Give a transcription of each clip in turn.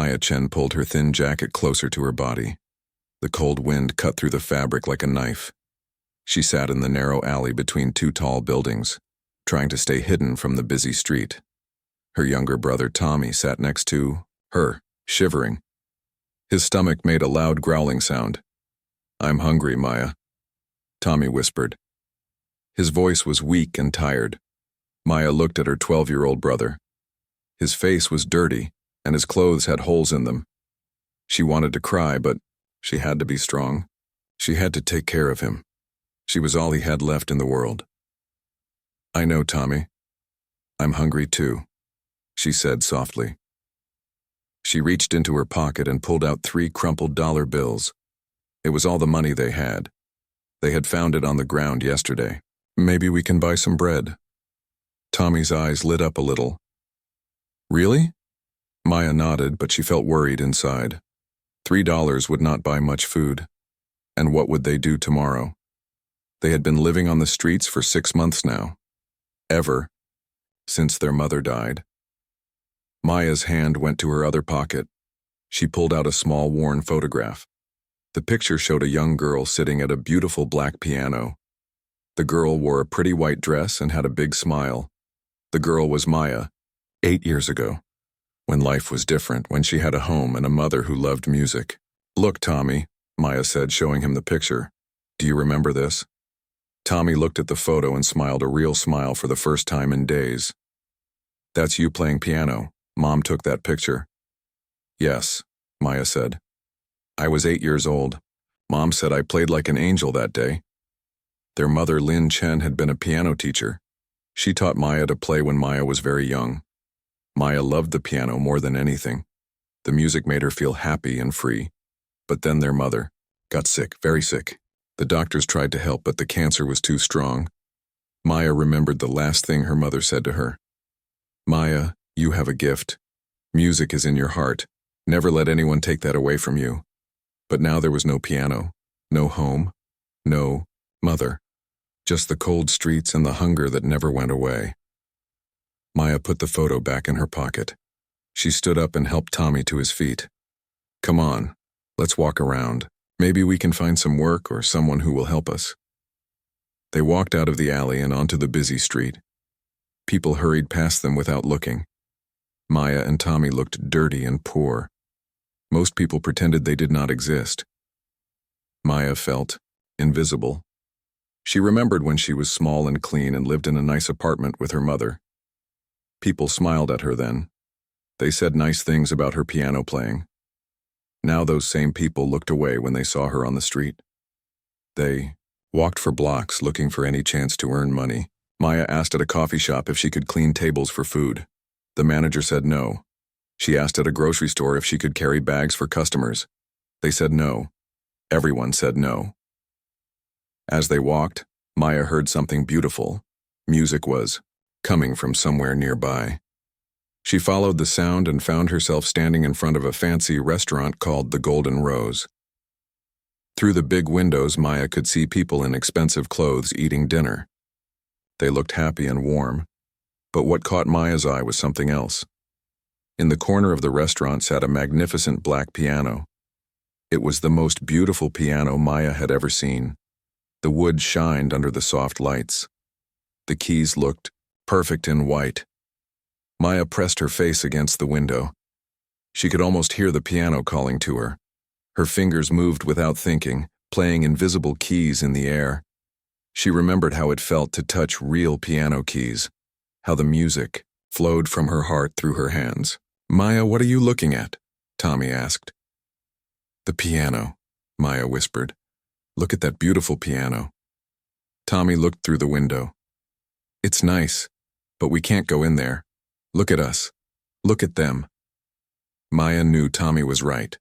Maya Chen pulled her thin jacket closer to her body. The cold wind cut through the fabric like a knife. She sat in the narrow alley between two tall buildings, trying to stay hidden from the busy street. Her younger brother Tommy sat next to her, shivering. His stomach made a loud growling sound. "I'm hungry, Maya," Tommy whispered. His voice was weak and tired. Maya looked at her 12-year-old brother. His face was dirty, and his clothes had holes in them. She wanted to cry, but she had to be strong. She had to take care of him. She was all he had left in the world. "I know, Tommy. I'm hungry too," she said softly. She reached into her pocket and pulled out 3 crumpled dollar bills. It was all the money they had. They had found it on the ground yesterday. "Maybe we can buy some bread." Tommy's eyes lit up a little. "Really?" Maya nodded, but she felt worried inside. $3 would not buy much food. And what would they do tomorrow? They had been living on the streets for 6 months now. Ever since their mother died. Maya's hand went to her other pocket. She pulled out a small worn photograph. The picture showed a young girl sitting at a beautiful black piano. The girl wore a pretty white dress and had a big smile. The girl was Maya, 8 years ago, when life was different, when she had a home and a mother who loved music. "Look, Tommy," Maya said, showing him the picture. "Do you remember this?" Tommy looked at the photo and smiled a real smile for the first time in days. "That's you playing piano. Mom took that picture." "Yes," Maya said. "I was 8 years old. Mom said I played like an angel that day." Their mother, Lin Chen, had been a piano teacher. She taught Maya to play when Maya was very young. Maya loved the piano more than anything. The music made her feel happy and free. But then their mother got sick, very sick. The doctors tried to help, but the cancer was too strong. Maya remembered the last thing her mother said to her. "Maya, you have a gift. Music is in your heart. Never let anyone take that away from you." But now there was no piano, no home, no mother. Just the cold streets and the hunger that never went away. Maya put the photo back in her pocket. She stood up and helped Tommy to his feet. "Come on, let's walk around. Maybe we can find some work or someone who will help us." They walked out of the alley and onto the busy street. People hurried past them without looking. Maya and Tommy looked dirty and poor. Most people pretended they did not exist. Maya felt invisible. She remembered when she was small and clean and lived in a nice apartment with her mother. People smiled at her then. They said nice things about her piano playing. Now those same people looked away when they saw her on the street. They walked for blocks looking for any chance to earn money. Maya asked at a coffee shop if she could clean tables for food. The manager said no. She asked at a grocery store if she could carry bags for customers. They said no. Everyone said no. As they walked, Maya heard something beautiful. Music was coming from somewhere nearby. She followed the sound and found herself standing in front of a fancy restaurant called the Golden Rose. Through the big windows, Maya could see people in expensive clothes eating dinner. They looked happy and warm, but what caught Maya's eye was something else. In the corner of the restaurant sat a magnificent black piano. It was the most beautiful piano Maya had ever seen. The wood shined under the soft lights. The keys looked perfect in white. Maya pressed her face against the window. She could almost hear the piano calling to her. Her fingers moved without thinking, playing invisible keys in the air. She remembered how it felt to touch real piano keys, how the music flowed from her heart through her hands. "Maya, what are you looking at?" Tommy asked. "The piano," Maya whispered. "Look at that beautiful piano." Tommy looked through the window. "It's nice, but we can't go in there. Look at us. Look at them." Maya knew Tommy was right.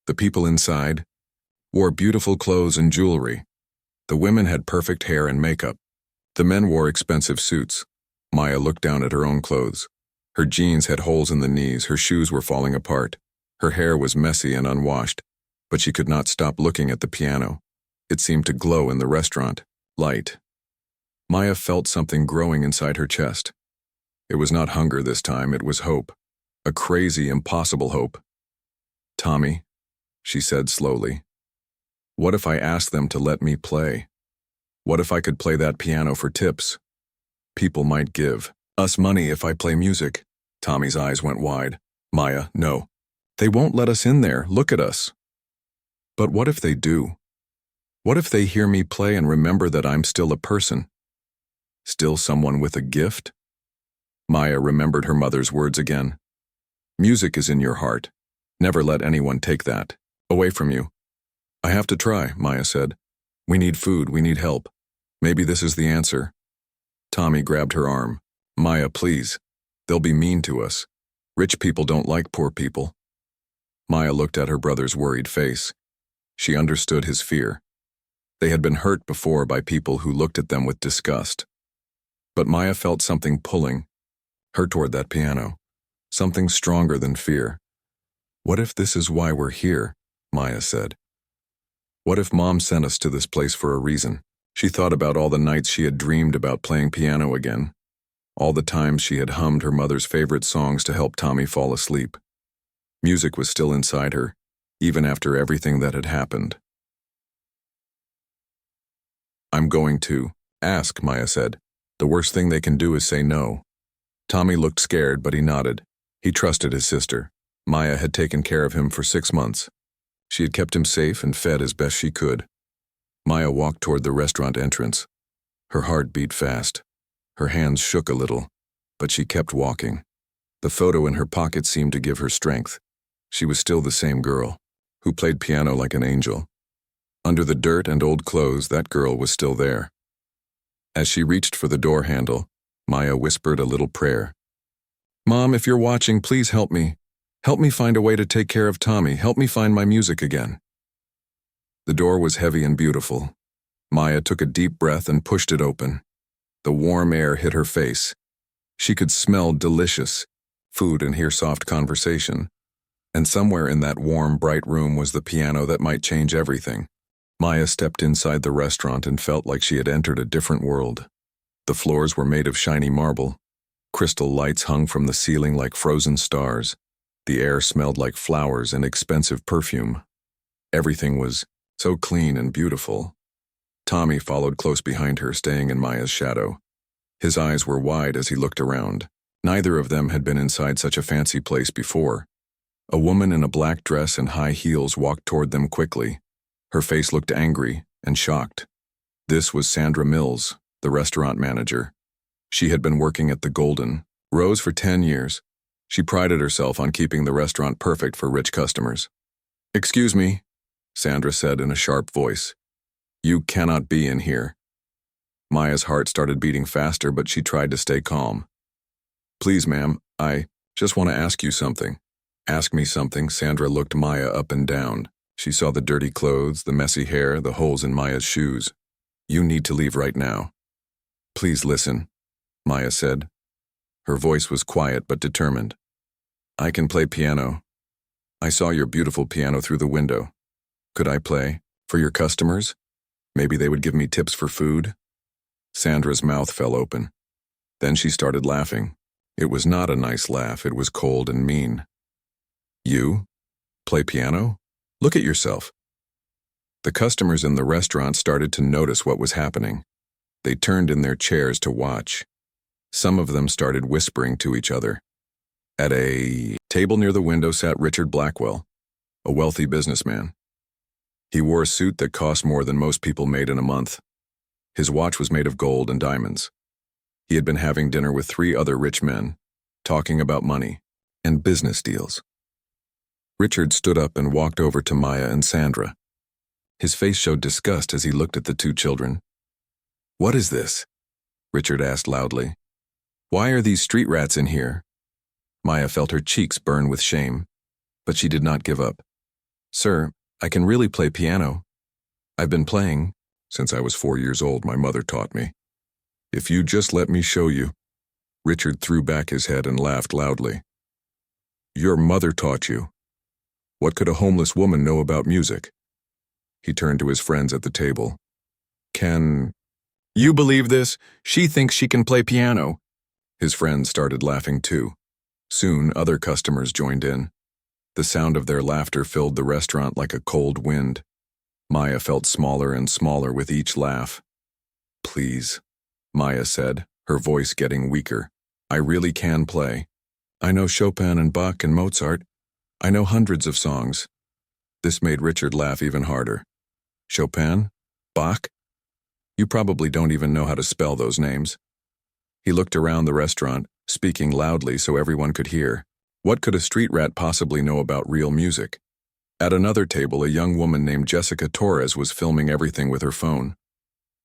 The people inside wore beautiful clothes and jewelry. The women had perfect hair and makeup. The men wore expensive suits. Maya looked down at her own clothes. Her jeans had holes in the knees, her shoes were falling apart. Her hair was messy and unwashed, but she could not stop looking at the piano. It seemed to glow in the restaurant. Light. Maya felt something growing inside her chest. It was not hunger this time, it was hope. A crazy, impossible hope. Tommy, she said slowly, what if I asked them to let me play? What if I could play that piano for tips? People might give us money if I play music. Tommy's eyes went wide. Maya, no. They won't let us in there. Look at us. But what if they do? What if they hear me play and remember that I'm still a person? Still someone with a gift? Maya remembered her mother's words again. Music is in your heart. Never let anyone take that away from you. I have to try, Maya said. We need food, we need help. Maybe this is the answer. Tommy grabbed her arm. Maya, please. They'll be mean to us. Rich people don't like poor people. Maya looked at her brother's worried face. She understood his fear. They had been hurt before by people who looked at them with disgust. But Maya felt something pulling her toward that piano, something stronger than fear. What if this is why we're here? Maya said. What if Mom sent us to this place for a reason? She thought about all the nights she had dreamed about playing piano again, all the times she had hummed her mother's favorite songs to help Tommy fall asleep. Music was still inside her, even after everything that had happened. I'm going to ask, Maya said. The worst thing they can do is say no. Tommy looked scared, but he nodded. He trusted his sister. Maya had taken care of him for 6 months. She had kept him safe and fed as best she could. Maya walked toward the restaurant entrance. Her heart beat fast. Her hands shook a little, but she kept walking. The photo in her pocket seemed to give her strength. She was still the same girl, who played piano like an angel. Under the dirt and old clothes, that girl was still there. As she reached for the door handle, Maya whispered a little prayer. Mom, if you're watching, please help me. Help me find a way to take care of Tommy. Help me find my music again. The door was heavy and beautiful. Maya took a deep breath and pushed it open. The warm air hit her face. She could smell delicious food and hear soft conversation. And somewhere in that warm, bright room was the piano that might change everything. Maya stepped inside the restaurant and felt like she had entered a different world. The floors were made of shiny marble. Crystal lights hung from the ceiling like frozen stars. The air smelled like flowers and expensive perfume. Everything was so clean and beautiful. Tommy followed close behind her, staying in Maya's shadow. His eyes were wide as he looked around. Neither of them had been inside such a fancy place before. A woman in a black dress and high heels walked toward them quickly. Her face looked angry and shocked. This was Sandra Mills, the restaurant manager. She had been working at the Golden Rose for 10 years. She prided herself on keeping the restaurant perfect for rich customers. Excuse me, Sandra said in a sharp voice. You cannot be in here. Maya's heart started beating faster, but she tried to stay calm. Please, ma'am, I just want to ask you something. Ask me something. Sandra looked Maya up and down. She saw the dirty clothes, the messy hair, the holes in Maya's shoes. You need to leave right now. Please listen, Maya said. Her voice was quiet but determined. I can play piano. I saw your beautiful piano through the window. Could I play? For your customers? Maybe they would give me tips for food? Sandra's mouth fell open. Then she started laughing. It was not a nice laugh, it was cold and mean. You? Play piano? Look at yourself. The customers in the restaurant started to notice what was happening. They turned in their chairs to watch. Some of them started whispering to each other. At a table near the window sat Richard Blackwell, a wealthy businessman. He wore a suit that cost more than most people made in a month. His watch was made of gold and diamonds. He had been having dinner with 3 other rich men, talking about money and business deals. Richard stood up and walked over to Maya and Sandra. His face showed disgust as he looked at the 2 children. What is this? Richard asked loudly. Why are these street rats in here? Maya felt her cheeks burn with shame, but she did not give up. Sir, I can really play piano. I've been playing since I was 4 years old. My mother taught me. If you just let me show you. Richard threw back his head and laughed loudly. Your mother taught you. What could a homeless woman know about music? He turned to his friends at the table. Can you believe this? She thinks she can play piano. His friends started laughing too. Soon, other customers joined in. The sound of their laughter filled the restaurant like a cold wind. Maya felt smaller and smaller with each laugh. "Please," Maya said, her voice getting weaker. "I really can play. I know Chopin and Bach and Mozart. I know hundreds of songs." This made Richard laugh even harder. "Chopin? Bach? You probably don't even know how to spell those names." He looked around the restaurant, speaking loudly so everyone could hear. What could a street rat possibly know about real music? At another table, a young woman named Jessica Torres was filming everything with her phone.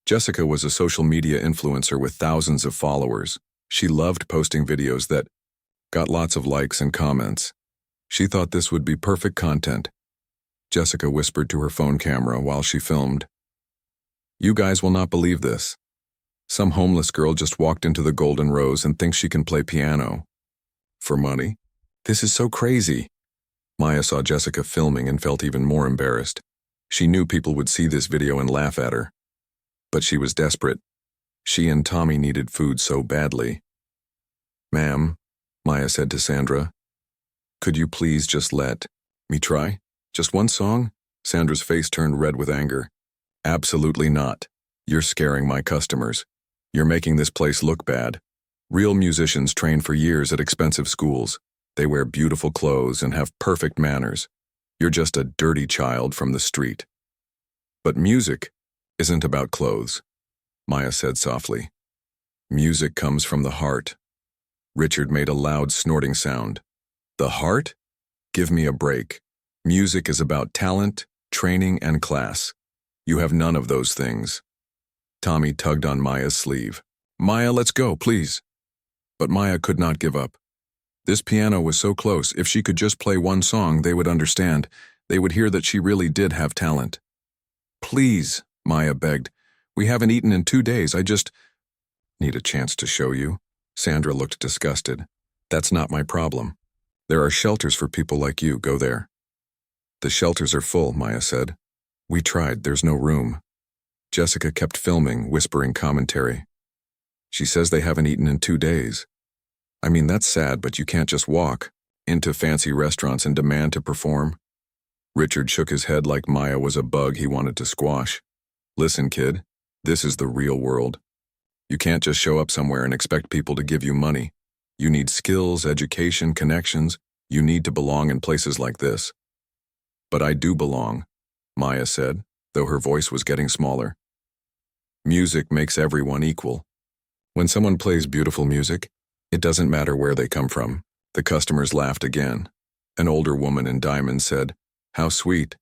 Jessica was a social media influencer with thousands of followers. She loved posting videos that got lots of likes and comments. She thought this would be perfect content. Jessica whispered to her phone camera while she filmed. "You guys will not believe this. Some homeless girl just walked into the Golden Rose and thinks she can play piano. For money? This is so crazy." Maya saw Jessica filming and felt even more embarrassed. She knew people would see this video and laugh at her. But she was desperate. She and Tommy needed food so badly. "Ma'am," Maya said to Sandra, "could you please just let me try? Just one song?" Sandra's face turned red with anger. "Absolutely not. You're scaring my customers. You're making this place look bad. Real musicians train for years at expensive schools. They wear beautiful clothes and have perfect manners. You're just a dirty child from the street." "But music isn't about clothes," Maya said softly. "Music comes from the heart." Richard made a loud snorting sound. "The heart? Give me a break. Music is about talent, training, and class. You have none of those things." Tommy tugged on Maya's sleeve. "Maya, let's go, please." But Maya could not give up. This piano was so close. If she could just play one song, they would understand. They would hear that she really did have talent. "Please," Maya begged. "We haven't eaten in 2 days. I just need a chance to show you." Sandra looked disgusted. "That's not my problem. There are shelters for people like you. Go there." "The shelters are full," Maya said. "We tried. There's no room." Jessica kept filming, whispering commentary. "She says they haven't eaten in 2 days. I mean, that's sad, but you can't just walk into fancy restaurants and demand to perform." Richard shook his head like Maya was a bug he wanted to squash. "Listen, kid, this is the real world. You can't just show up somewhere and expect people to give you money. You need skills, education, connections. You need to belong in places like this." "But I do belong," Maya said, though her voice was getting smaller. "Music makes everyone equal. When someone plays beautiful music, it doesn't matter where they come from." The customers laughed again. An older woman in diamonds said, "How sweet.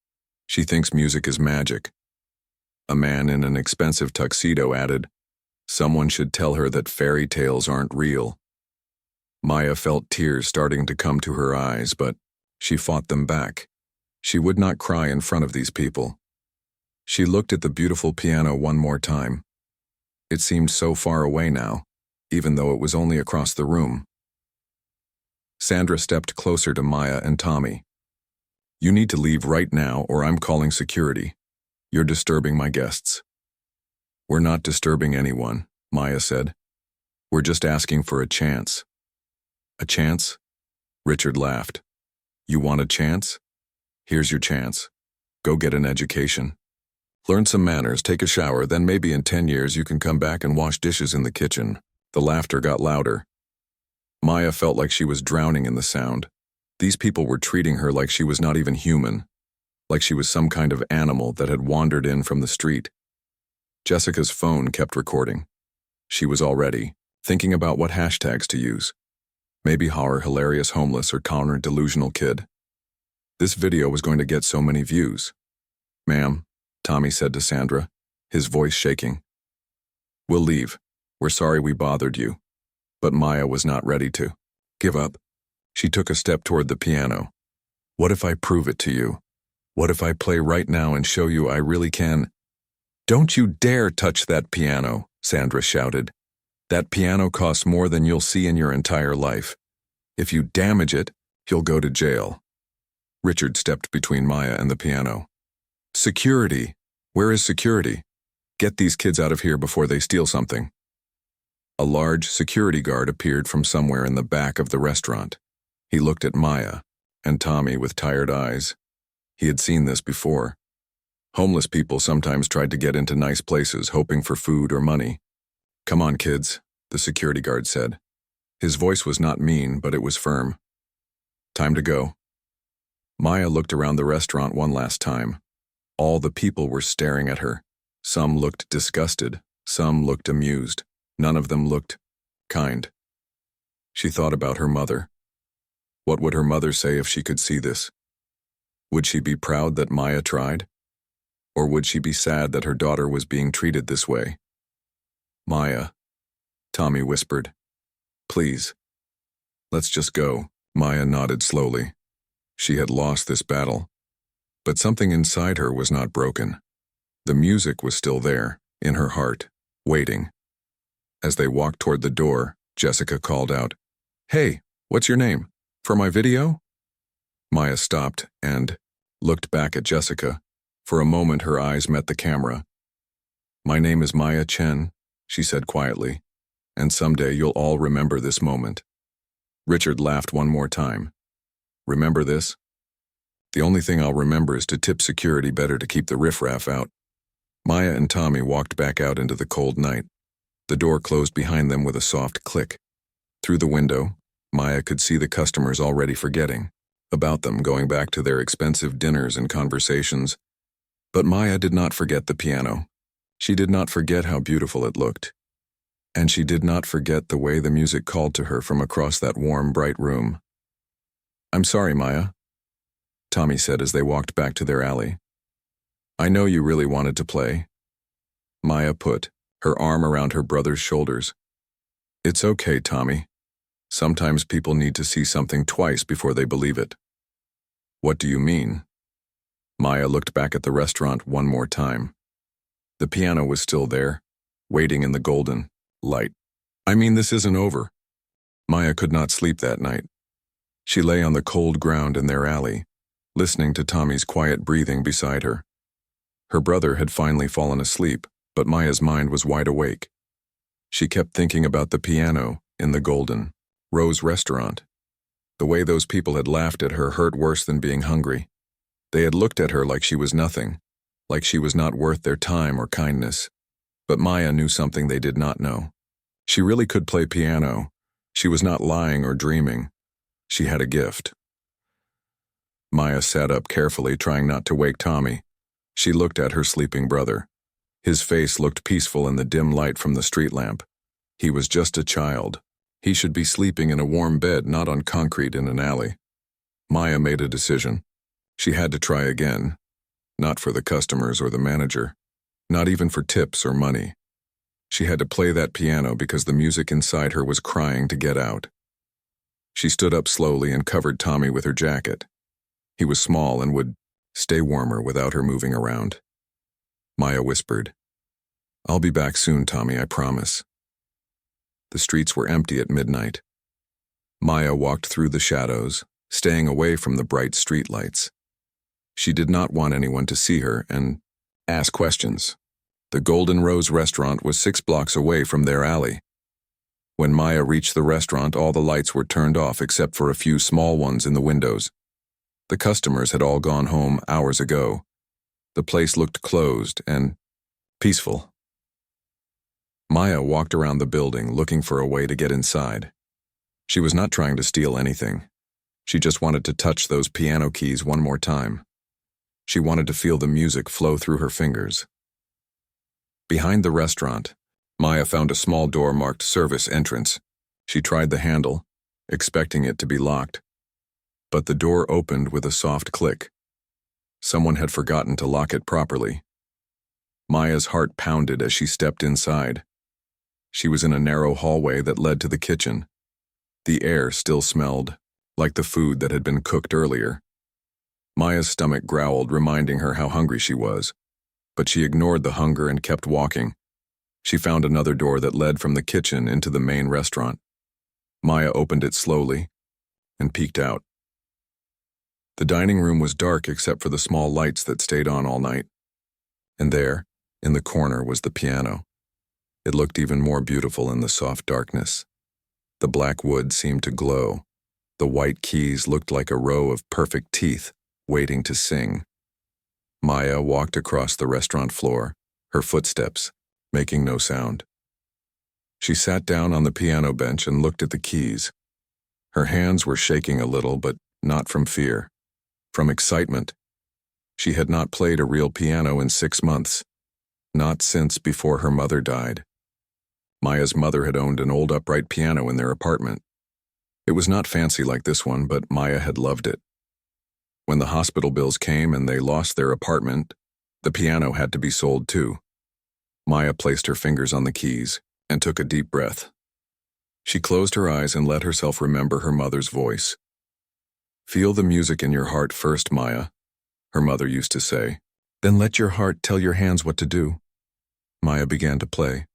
She thinks music is magic." A man in an expensive tuxedo added, "Someone should tell her that fairy tales aren't real." Maya felt tears starting to come to her eyes, but she fought them back. She would not cry in front of these people. She looked at the beautiful piano one more time. It seemed so far away now, even though it was only across the room. Sandra stepped closer to Maya and Tommy. "You need to leave right now or I'm calling security. You're disturbing my guests." "We're not disturbing anyone," Maya said. "We're just asking for a chance." "A chance?" Richard laughed. "You want a chance? Here's your chance. Go get an education. Learn some manners, take a shower, then maybe in 10 years you can come back and wash dishes in the kitchen." The laughter got louder. Maya felt like she was drowning in the sound. These people were treating her like she was not even human, like she was some kind of animal that had wandered in from the street. Jessica's phone kept recording. She was already thinking about what hashtags to use. Maybe horror, hilarious, homeless, or counter delusional kid. This video was going to get so many views. "Ma'am," Tommy said to Sandra, his voice shaking. "We'll leave. We're sorry we bothered you." But Maya was not ready to give up. She took a step toward the piano. "What if I prove it to you? What if I play right now and show you I really can?" "Don't you dare touch that piano," Sandra shouted. "That piano costs more than you'll see in your entire life. If you damage it, you'll go to jail." Richard stepped between Maya and the piano. "Security! Where is security? Get these kids out of here before they steal something." A large security guard appeared from somewhere in the back of the restaurant. He looked at Maya. and Tommy with tired eyes. He had seen this before. Homeless people sometimes tried to get into nice places hoping for food or money. "Come on, kids," the security guard said. His voice was not mean, but it was firm. "Time to go." Maya looked around the restaurant one last time. All the people were staring at her. Some looked disgusted, some looked amused. None of them looked kind. She thought about her mother. What would her mother say if she could see this? Would she be proud that Maya tried? Or would she be sad that her daughter was being treated this way? "Maya," Tommy whispered. "Please. Let's just go." Maya nodded slowly. She had lost this battle. But something inside her was not broken. The music was still there, in her heart, waiting. As they walked toward the door, Jessica called out, "Hey, what's your name? For my video?" Maya stopped and looked back at Jessica. For a moment her eyes met the camera. "My name is Maya Chen," she said quietly, "and someday you'll all remember this moment." Richard laughed one more time. "Remember this? The only thing I'll remember is to tip security better to keep the riffraff out." Maya and Tommy walked back out into the cold night. The door closed behind them with a soft click. Through the window, Maya could see the customers already forgetting about them, going back to their expensive dinners and conversations. But Maya did not forget the piano. She did not forget how beautiful it looked. And she did not forget the way the music called to her from across that warm, bright room. "I'm sorry, Maya," Tommy said as they walked back to their alley. "I know you really wanted to play." Maya put her arm around her brother's shoulders. "It's okay, Tommy. Sometimes people need to see something twice before they believe it." "What do you mean?" Maya looked back at the restaurant one more time. The piano was still there, waiting in the golden light. "I mean, this isn't over." Maya could not sleep that night. She lay on the cold ground in their alley, listening to Tommy's quiet breathing beside her. Her brother had finally fallen asleep, but Maya's mind was wide awake. She kept thinking about the piano in the Golden Rose restaurant. The way those people had laughed at her hurt worse than being hungry. They had looked at her like she was nothing, like she was not worth their time or kindness. But Maya knew something they did not know. She really could play piano. She was not lying or dreaming. She had a gift. Maya sat up carefully, trying not to wake Tommy. She looked at her sleeping brother. His face looked peaceful in the dim light from the street lamp. He was just a child. He should be sleeping in a warm bed, not on concrete in an alley. Maya made a decision. She had to try again. Not for the customers or the manager. Not even for tips or money. She had to play that piano because the music inside her was crying to get out. She stood up slowly and covered Tommy with her jacket. He was small and would stay warmer without her moving around. Maya whispered, "I'll be back soon, Tommy, I promise." The streets were empty at midnight. Maya walked through the shadows, staying away from the bright street lights. She did not want anyone to see her and ask questions. The Golden Rose restaurant was 6 blocks away from their alley. When Maya reached the restaurant, all the lights were turned off except for a few small ones in the windows. The customers had all gone home hours ago. The place looked closed and peaceful. Maya walked around the building looking for a way to get inside. She was not trying to steal anything. She just wanted to touch those piano keys one more time. She wanted to feel the music flow through her fingers. Behind the restaurant, Maya found a small door marked Service Entrance. She tried the handle, expecting it to be locked. But the door opened with a soft click. Someone had forgotten to lock it properly. Maya's heart pounded as she stepped inside. She was in a narrow hallway that led to the kitchen. The air still smelled like the food that had been cooked earlier. Maya's stomach growled, reminding her how hungry she was. But she ignored the hunger and kept walking. She found another door that led from the kitchen into the main restaurant. Maya opened it slowly and peeked out. The dining room was dark except for the small lights that stayed on all night. And there, in the corner, was the piano. It looked even more beautiful in the soft darkness. The black wood seemed to glow, The white keys looked like a row of perfect teeth, waiting to sing. Maya walked across the restaurant floor, her footsteps making no sound. She sat down on the piano bench and looked at the keys. Her hands were shaking a little, but not from fear. From excitement. She had not played a real piano in 6 months, not since before her mother died. Maya's mother had owned an old upright piano in their apartment. It was not fancy like this one, but Maya had loved it. When the hospital bills came and they lost their apartment, the piano had to be sold too. Maya placed her fingers on the keys and took a deep breath. She closed her eyes and let herself remember her mother's voice. "Feel the music in your heart first, Maya," her mother used to say. "Then let your heart tell your hands what to do." Maya began to play.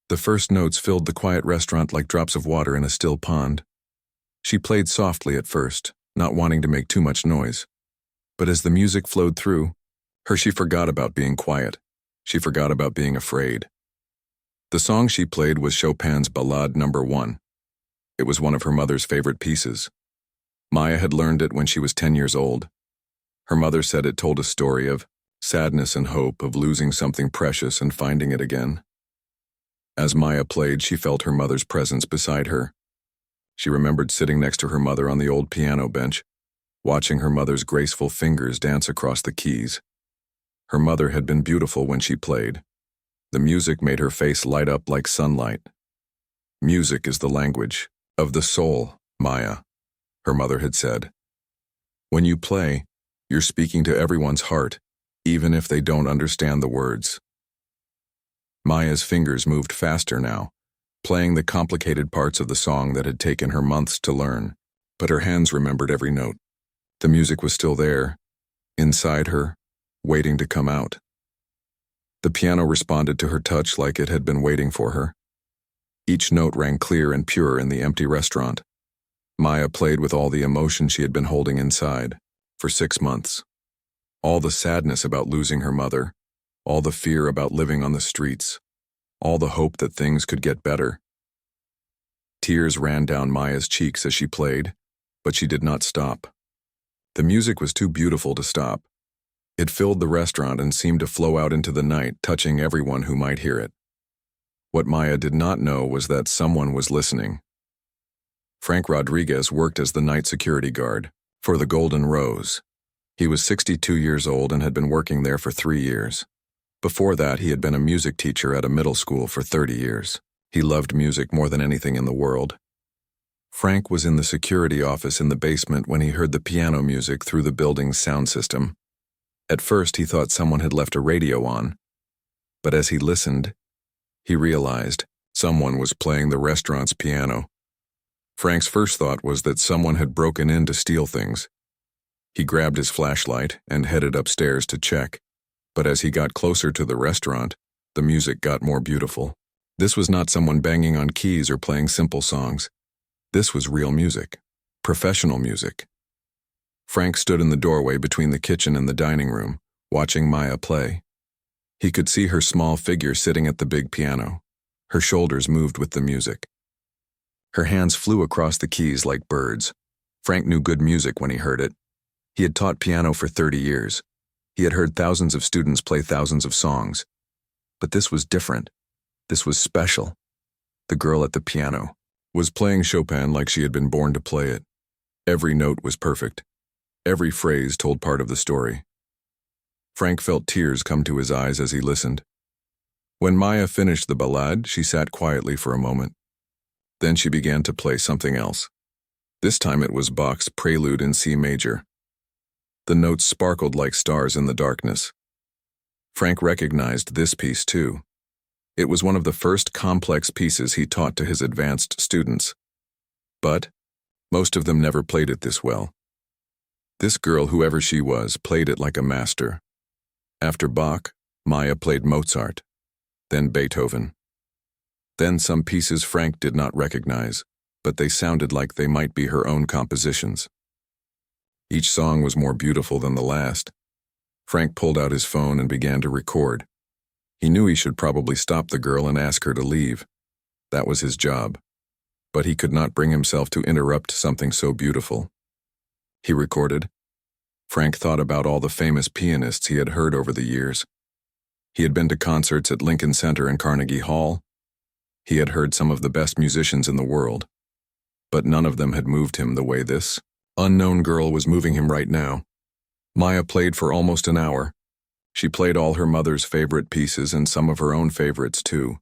The first notes filled the quiet restaurant like drops of water in a still pond. She played softly at first, not wanting to make too much noise. But as the music flowed through her, she forgot about being quiet. She forgot about being afraid. The song she played was Chopin's Ballade No. 1. It was one of her mother's favorite pieces. Maya had learned it when she was 10 years old. Her mother said it told a story of sadness and hope, of losing something precious and finding it again. As Maya played, she felt her mother's presence beside her. She remembered sitting next to her mother on the old piano bench, watching her mother's graceful fingers dance across the keys. Her mother had been beautiful when she played. The music made her face light up like sunlight. "Music is the language of the soul, Maya," her mother had said. "When you play, you're speaking to everyone's heart, even if they don't understand the words." Maya's fingers moved faster now, playing the complicated parts of the song that had taken her months to learn, but her hands remembered every note. The music was still there, inside her, waiting to come out. The piano responded to her touch like it had been waiting for her. Each note rang clear and pure in the empty restaurant. Maya played with all the emotion she had been holding inside for 6 months. All the sadness about losing her mother, all the fear about living on the streets, all the hope that things could get better. Tears ran down Maya's cheeks as she played, but she did not stop. The music was too beautiful to stop. It filled the restaurant and seemed to flow out into the night, touching everyone who might hear it. What Maya did not know was that someone was listening. Frank Rodriguez worked as the night security guard for the Golden Rose. He was 62 years old and had been working there for 3 years. Before that, he had been a music teacher at a middle school for 30 years. He loved music more than anything in the world. Frank was in the security office in the basement when he heard the piano music through the building's sound system. At first, he thought someone had left a radio on, but as he listened, he realized someone was playing the restaurant's piano. Frank's first thought was that someone had broken in to steal things. He grabbed his flashlight and headed upstairs to check, but as he got closer to the restaurant, the music got more beautiful. This was not someone banging on keys or playing simple songs. This was real music, professional music. Frank stood in the doorway between the kitchen and the dining room, watching Maya play. He could see her small figure sitting at the big piano. Her shoulders moved with the music. Her hands flew across the keys like birds. Frank knew good music when he heard it. He had taught piano for 30 years. He had heard thousands of students play thousands of songs. But this was different. This was special. The girl at the piano was playing Chopin like she had been born to play it. Every note was perfect. Every phrase told part of the story. Frank felt tears come to his eyes as he listened. When Maya finished the ballade, she sat quietly for a moment. Then she began to play something else. This time it was Bach's Prelude in C major. The notes sparkled like stars in the darkness. Frank recognized this piece too. It was one of the first complex pieces he taught to his advanced students. But most of them never played it this well. This girl, whoever she was, played it like a master. After Bach, Maya played Mozart, then Beethoven. Then some pieces Frank did not recognize, but they sounded like they might be her own compositions. Each song was more beautiful than the last. Frank pulled out his phone and began to record. He knew he should probably stop the girl and ask her to leave. That was his job. but he could not bring himself to interrupt something so beautiful. He recorded. Frank thought about all the famous pianists he had heard over the years. He had been to concerts at Lincoln Center and Carnegie Hall. He had heard some of the best musicians in the world, but none of them had moved him the way this unknown girl was moving him right now. Maya played for almost an hour. She played all her mother's favorite pieces and some of her own favorites too.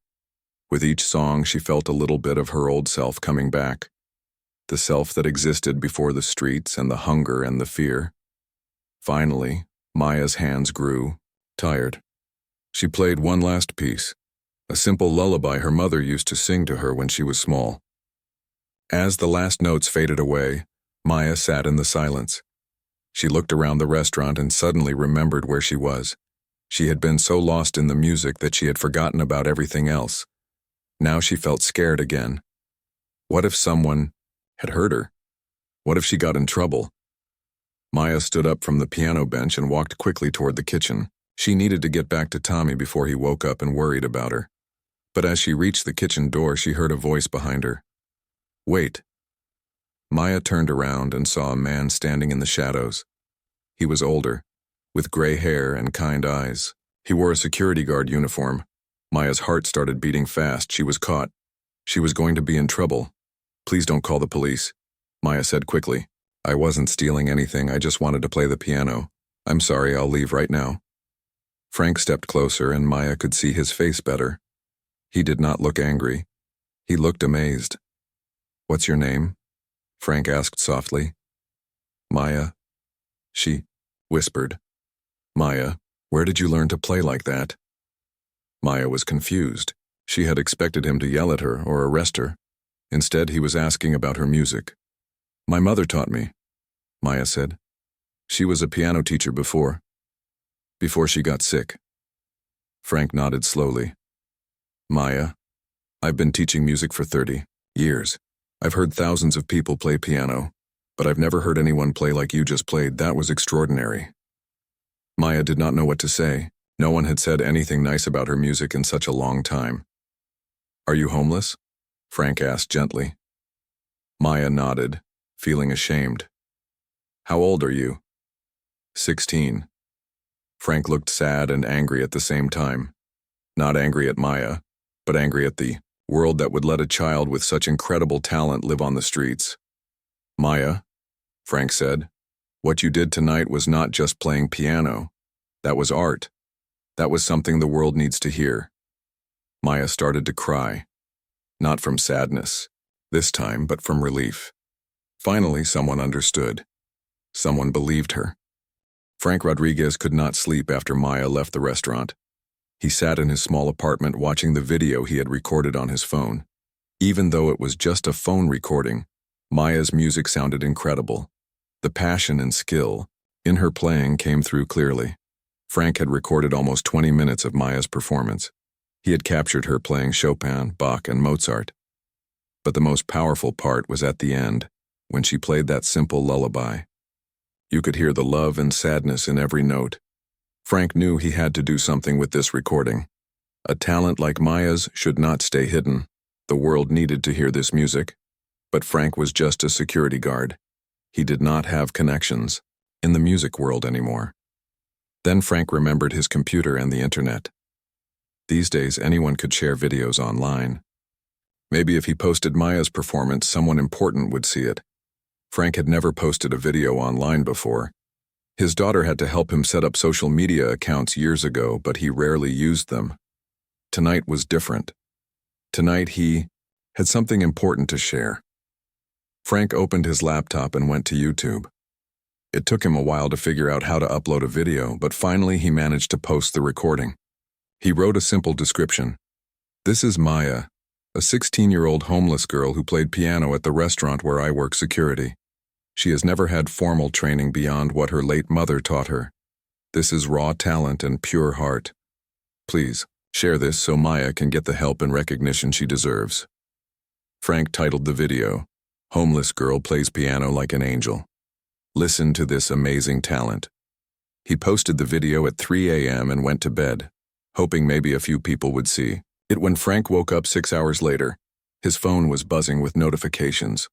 With each song, she felt a little bit of her old self coming back, the self that existed before the streets and the hunger and the fear. Finally, Maya's hands grew tired. She played one last piece, a simple lullaby her mother used to sing to her when she was small. As the last notes faded away, Maya sat in the silence. She looked around the restaurant and suddenly remembered where she was. She had been so lost in the music that she had forgotten about everything else. Now she felt scared again. What if someone had heard her? What if she got in trouble? Maya stood up from the piano bench and walked quickly toward the kitchen. She needed to get back to Tommy before he woke up and worried about her. But as she reached the kitchen door, she heard a voice behind her. "Wait." Maya turned around and saw a man standing in the shadows. He was older, with gray hair and kind eyes. He wore a security guard uniform. Maya's heart started beating fast. She was caught. She was going to be in trouble. "Please don't call the police," Maya said quickly. "I wasn't stealing anything. I just wanted to play the piano. I'm sorry, I'll leave right now." Frank stepped closer and Maya could see his face better. He did not look angry. He looked amazed. "What's your name?" Frank asked softly. "Maya," she whispered. "Maya, where did you learn to play like that?" Maya was confused. She had expected him to yell at her or arrest her. Instead, he was asking about her music. "My mother taught me," Maya said. "She was a piano teacher before she got sick." Frank nodded slowly. "Maya, I've been teaching music for 30 years. I've heard thousands of people play piano, but I've never heard anyone play like you just played. That was extraordinary." Maya did not know what to say. No one had said anything nice about her music in such a long time. "Are you homeless?" Frank asked gently. Maya nodded, feeling ashamed. "How old are you?" 16. Frank looked sad and angry at the same time. Not angry at Maya, but angry at the world that would let a child with such incredible talent live on the streets. "Maya," Frank said, "what you did tonight was not just playing piano. That was art. That was something the world needs to hear." Maya started to cry. Not from sadness, this time, but from relief. Finally, someone understood. Someone believed her. Frank Rodriguez could not sleep after Maya left the restaurant. He sat in his small apartment watching the video he had recorded on his phone. Even though it was just a phone recording, Maya's music sounded incredible. The passion and skill in her playing came through clearly. Frank had recorded almost 20 minutes of Maya's performance. He had captured her playing Chopin, Bach, and Mozart. But the most powerful part was at the end, when she played that simple lullaby. You could hear the love and sadness in every note. Frank knew he had to do something with this recording. A talent like Maya's should not stay hidden. The world needed to hear this music. But Frank was just a security guard. He did not have connections in the music world anymore. Then Frank remembered his computer and the internet. These days, anyone could share videos online. Maybe if he posted Maya's performance, someone important would see it. Frank had never posted a video online before. His daughter had to help him set up social media accounts years ago, but he rarely used them. Tonight was different. Tonight he had something important to share. Frank opened his laptop and went to YouTube. It took him a while to figure out how to upload a video, but finally he managed to post the recording. He wrote a simple description. "This is Maya, a 16-year-old homeless girl who played piano at the restaurant where I work security. She has never had formal training beyond what her late mother taught her. This is raw talent and pure heart. Please, share this so Maya can get the help and recognition she deserves." Frank titled the video, "Homeless Girl Plays Piano Like an Angel." Listen to this amazing talent. He posted the video at 3 a.m. and went to bed, hoping maybe a few people would see it. When Frank woke up 6 hours later, His phone was buzzing with notifications.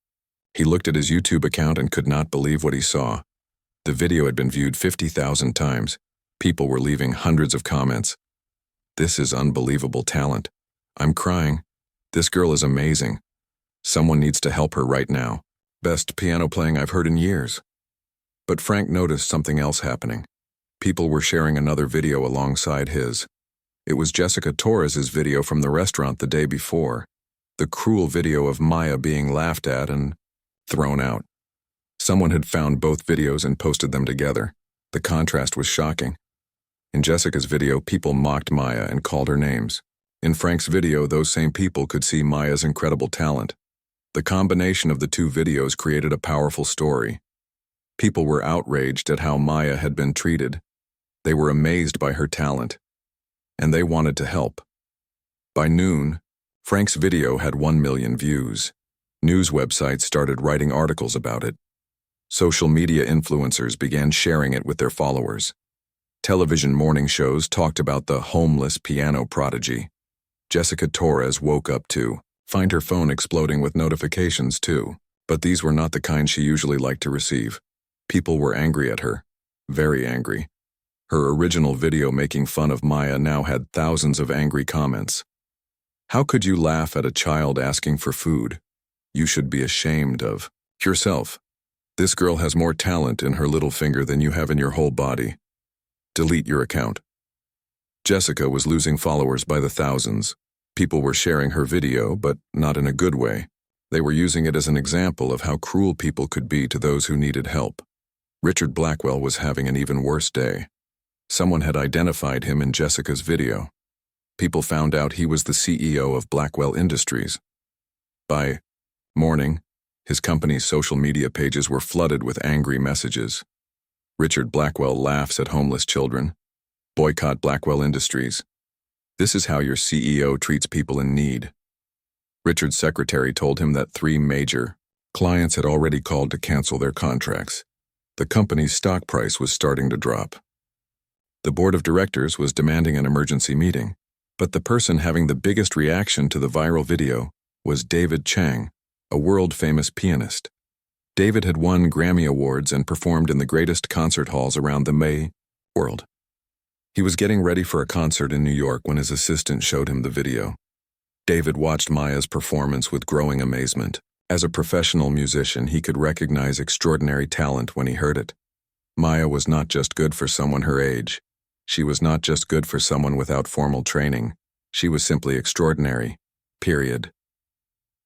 He looked at his YouTube account and could not believe what he saw. The video had been viewed 50,000 times. People were leaving hundreds of comments. "This is unbelievable talent. I'm crying. This girl is amazing. Someone needs to help her right now. Best piano playing I've heard in years." But Frank noticed something else happening. People were sharing another video alongside his. It was Jessica Torres's video from the restaurant the day before. The cruel video of Maya being laughed at and thrown out. Someone had found both videos and posted them together. The contrast was shocking. In Jessica's video, people mocked Maya and called her names. In Frank's video, those same people could see Maya's incredible talent. The combination of the two videos created a powerful story. People were outraged at how Maya had been treated. They were amazed by her talent, and they wanted to help. By noon, Frank's video had 1 million views. News websites started writing articles about it. Social media influencers began sharing it with their followers. Television morning shows talked about the homeless piano prodigy. Jessica Torres woke up to find her phone exploding with notifications too. But these were not the kind she usually liked to receive. People were angry at her. Very angry. Her original video making fun of Maya now had thousands of angry comments. "How could you laugh at a child asking for food? You should be ashamed of yourself. This girl has more talent in her little finger than you have in your whole body. Delete your account." Jessica was losing followers by the thousands. People were sharing her video, but not in a good way. They were using it as an example of how cruel people could be to those who needed help. Richard Blackwell was having an even worse day. Someone had identified him in Jessica's video. People found out he was the CEO of Blackwell Industries. By morning, his company's social media pages were flooded with angry messages. "Richard Blackwell laughs at homeless children. Boycott Blackwell Industries. This is how your CEO treats people in need." Richard's secretary told him that 3 major clients had already called to cancel their contracts. The company's stock price was starting to drop. The board of directors was demanding an emergency meeting, but the person having the biggest reaction to the viral video was David Chang, a world-famous pianist. David had won Grammy Awards and performed in the greatest concert halls around the world. He was getting ready for a concert in New York when his assistant showed him the video. David watched Maya's performance with growing amazement. As a professional musician, he could recognize extraordinary talent when he heard it. Maya was not just good for someone her age. She was not just good for someone without formal training. She was simply extraordinary. Period.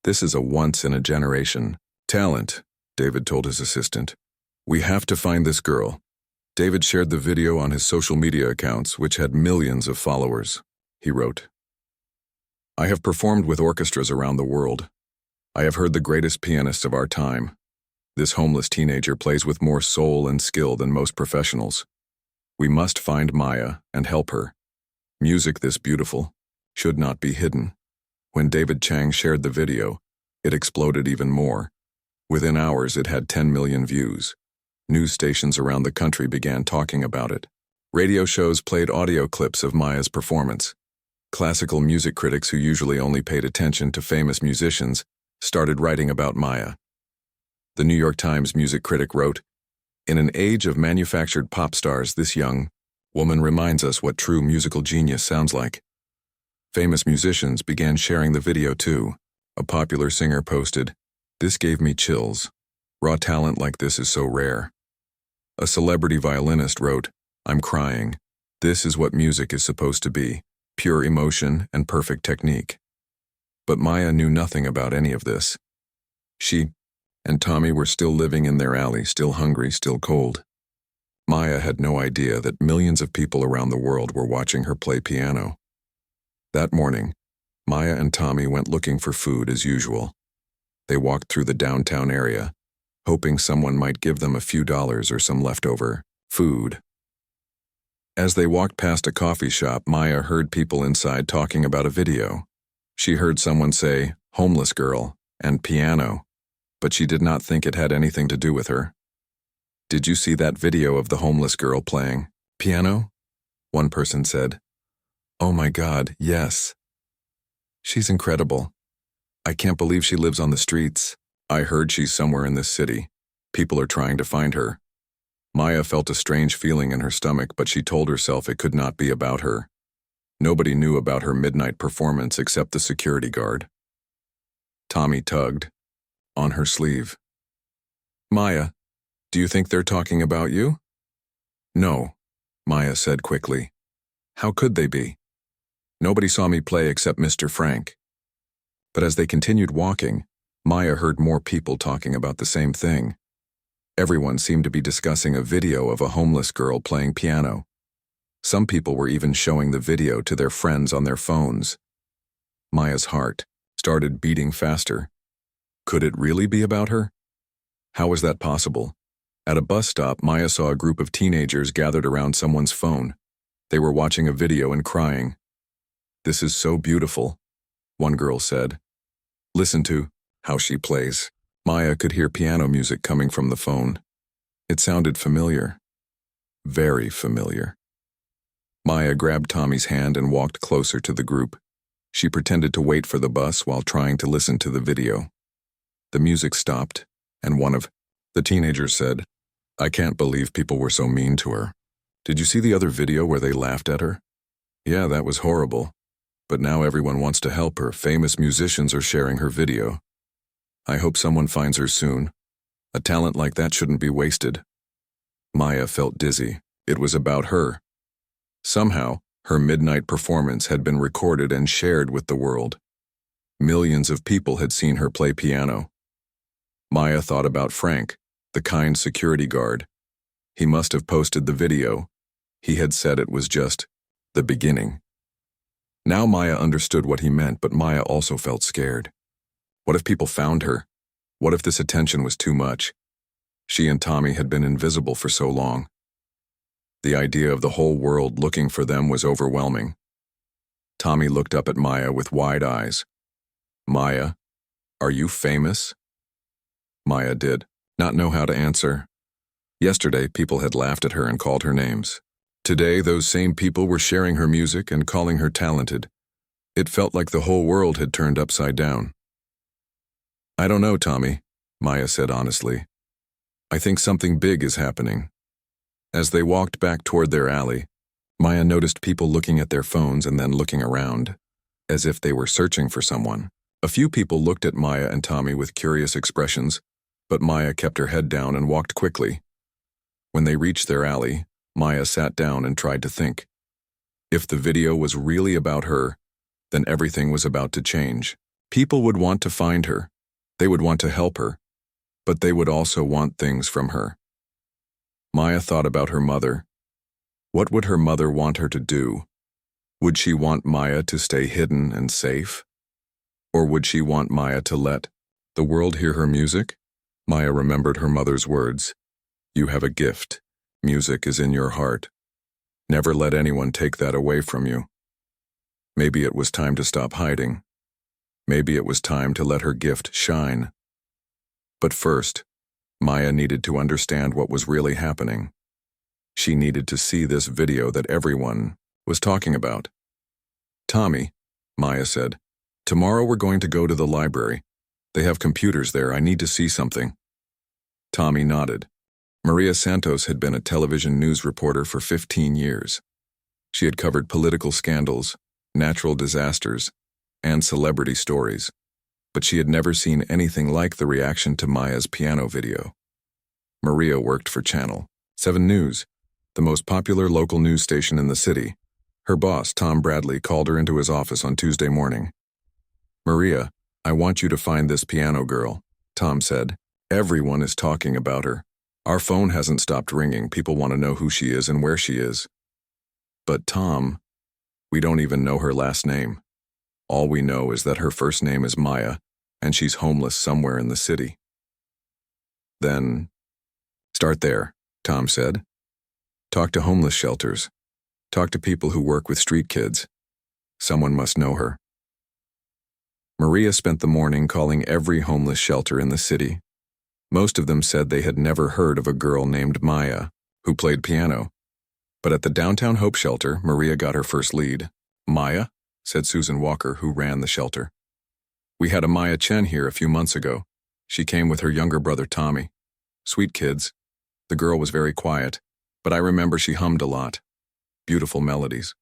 "This is a once-in-a-generation talent," David told his assistant. "We have to find this girl." David shared the video on his social media accounts, which had millions of followers. He wrote, "I have performed with orchestras around the world. I have heard the greatest pianists of our time. This homeless teenager plays with more soul and skill than most professionals. We must find Maya and help her. Music this beautiful should not be hidden." When David Chang shared the video, it exploded even more. Within hours, it had 10 million views. News stations around the country began talking about it. Radio shows played audio clips of Maya's performance. Classical music critics who usually only paid attention to famous musicians started writing about Maya. The New York Times music critic wrote, "In an age of manufactured pop stars, this young woman reminds us what true musical genius sounds like." Famous musicians began sharing the video too. A popular singer posted, "This gave me chills. Raw talent like this is so rare." A celebrity violinist wrote, "I'm crying. This is what music is supposed to be, pure emotion and perfect technique." But Maya knew nothing about any of this. She and Tommy were still living in their alley, still hungry, still cold. Maya had no idea that millions of people around the world were watching her play piano. That morning, Maya and Tommy went looking for food as usual. They walked through the downtown area, hoping someone might give them a few dollars or some leftover food. As they walked past a coffee shop, Maya heard people inside talking about a video. She heard someone say, "homeless girl," and "piano," but she did not think it had anything to do with her. "Did you see that video of the homeless girl playing piano?" One person said. "Oh my God, yes. She's incredible. I can't believe she lives on the streets. I heard she's somewhere in this city. People are trying to find her. Maya felt a strange feeling in her stomach, but she told herself it could not be about her. Nobody knew about her midnight performance except the security guard. Tommy tugged on her sleeve. Maya, do you think they're talking about you? No, Maya said quickly. How could they be? Nobody saw me play except Mr. Frank. But as they continued walking, Maya heard more people talking about the same thing. Everyone seemed to be discussing a video of a homeless girl playing piano. Some people were even showing the video to their friends on their phones. Maya's heart started beating faster. Could it really be about her? How was that possible? At a bus stop, Maya saw a group of teenagers gathered around someone's phone. They were watching a video and crying. This is so beautiful, one girl said. Listen to how she plays. Maya could hear piano music coming from the phone. It sounded familiar. Very familiar. Maya grabbed Tommy's hand and walked closer to the group. She pretended to wait for the bus while trying to listen to the video. The music stopped, and one of the teenagers said, I can't believe people were so mean to her. Did you see the other video where they laughed at her? Yeah, that was horrible. But now everyone wants to help her. Famous musicians are sharing her video. I hope someone finds her soon. A talent like that shouldn't be wasted. Maya felt dizzy. It was about her. Somehow, her midnight performance had been recorded and shared with the world. Millions of people had seen her play piano. Maya thought about Frank, the kind security guard. He must have posted the video. He had said it was just the beginning. Now Maya understood what he meant, but Maya also felt scared. What if people found her? What if this attention was too much? She and Tommy had been invisible for so long. The idea of the whole world looking for them was overwhelming. Tommy looked up at Maya with wide eyes. Maya, are you famous? Maya did not know how to answer. Yesterday, people had laughed at her and called her names. Today, those same people were sharing her music and calling her talented. It felt like the whole world had turned upside down. I don't know, Tommy, Maya said honestly. I think something big is happening. As they walked back toward their alley, Maya noticed people looking at their phones and then looking around, as if they were searching for someone. A few people looked at Maya and Tommy with curious expressions, but Maya kept her head down and walked quickly. When they reached their alley, Maya sat down and tried to think. If the video was really about her, then everything was about to change. People would want to find her. They would want to help her, but they would also want things from her. Maya thought about her mother. What would her mother want her to do? Would she want Maya to stay hidden and safe? Or would she want Maya to let the world hear her music? Maya remembered her mother's words. You have a gift. Music is in your heart. Never let anyone take that away from you. Maybe it was time to stop hiding. Maybe it was time to let her gift shine. But first, Maya needed to understand what was really happening. She needed to see this video that everyone was talking about. Tommy, Maya said, tomorrow we're going to go to the library. They have computers there. I need to see something. Tommy nodded. Maria Santos had been a television news reporter for 15 years. She had covered political scandals, natural disasters, and celebrity stories, but she had never seen anything like the reaction to Maya's piano video. Maria worked for Channel 7 News, the most popular local news station in the city. Her boss, Tom Bradley, called her into his office on Tuesday morning. Maria, I want you to find this piano girl, Tom said. Everyone is talking about her. Our phone hasn't stopped ringing. People want to know who she is and where she is. But Tom, we don't even know her last name. All we know is that her first name is Maya, and she's homeless somewhere in the city. Then, start there, Tom said. Talk to homeless shelters. Talk to people who work with street kids. Someone must know her. Maria spent the morning calling every homeless shelter in the city. Most of them said they had never heard of a girl named Maya, who played piano. But at the downtown Hope shelter, Maria got her first lead. Maya? Said Susan Walker, who ran the shelter. We had a Maya Chen here a few months ago. She came with her younger brother Tommy. Sweet kids. The girl was very quiet, but I remember she hummed a lot. Beautiful melodies.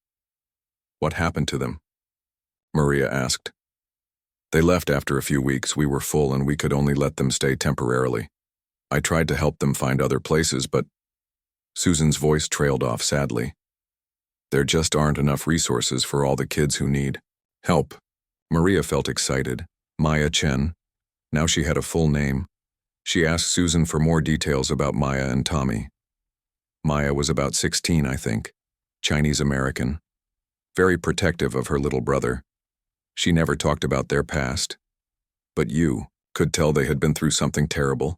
What happened to them? Maria asked. They left after a few weeks. We were full and we could only let them stay temporarily. I tried to help them find other places, but Susan's voice trailed off sadly. There just aren't enough resources for all the kids who need help. Maria felt excited. Maya Chen. Now she had a full name. She asked Susan for more details about Maya and Tommy. Maya was about 16, I think. Chinese American. Very protective of her little brother. She never talked about their past. But you could tell they had been through something terrible.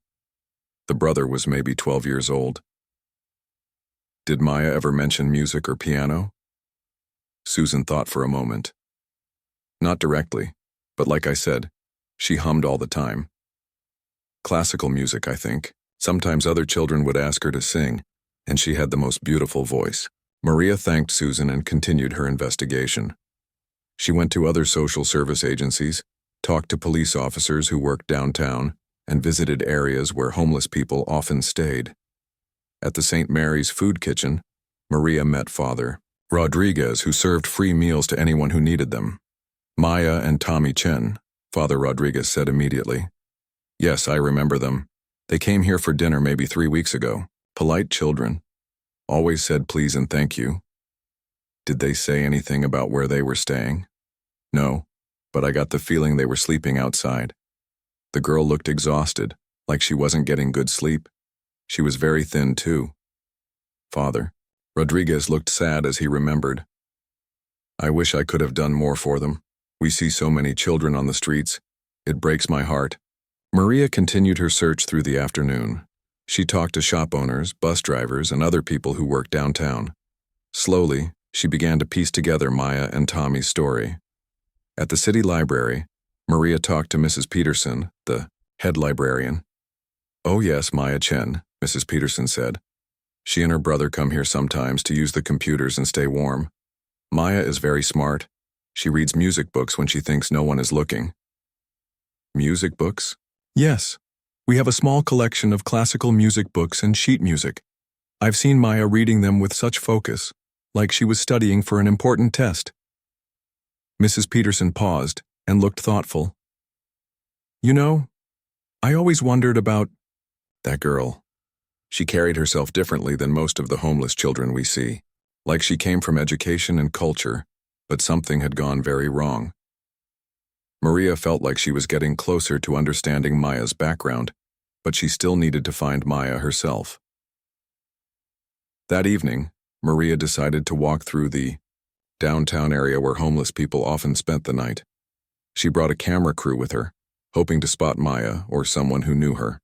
The brother was maybe 12 years old. Did Maya ever mention music or piano? Susan thought for a moment. Not directly, but like I said, she hummed all the time. Classical music, I think. Sometimes other children would ask her to sing, and she had the most beautiful voice. Maria thanked Susan and continued her investigation. She went to other social service agencies, talked to police officers who worked downtown, and visited areas where homeless people often stayed. At the St. Mary's Food Kitchen, Maria met Father Rodriguez, who served free meals to anyone who needed them. Maya and Tommy Chen, Father Rodriguez said immediately. Yes, I remember them. They came here for dinner maybe 3 weeks ago. Polite children. Always said please and thank you. Did they say anything about where they were staying? No, but I got the feeling they were sleeping outside. The girl looked exhausted, like she wasn't getting good sleep. She was very thin too. Father Rodriguez looked sad as he remembered. I wish I could have done more for them. We see so many children on the streets. It breaks my heart. Maria continued her search through the afternoon. She talked to shop owners, bus drivers, and other people who worked downtown. Slowly, she began to piece together Maya and Tommy's story. At the city library, Maria talked to Mrs. Peterson, the head librarian. Oh yes, Maya Chen, Mrs. Peterson said. She and her brother come here sometimes to use the computers and stay warm. Maya is very smart. She reads music books when she thinks no one is looking. Music books? Yes. We have a small collection of classical music books and sheet music. I've seen Maya reading them with such focus, like she was studying for an important test. Mrs. Peterson paused and looked thoughtful. You know, I always wondered about that girl. She carried herself differently than most of the homeless children we see, like she came from education and culture, but something had gone very wrong. Maria felt like she was getting closer to understanding Maya's background, but she still needed to find Maya herself. That evening, Maria decided to walk through the downtown area where homeless people often spent the night. She brought a camera crew with her, hoping to spot Maya or someone who knew her.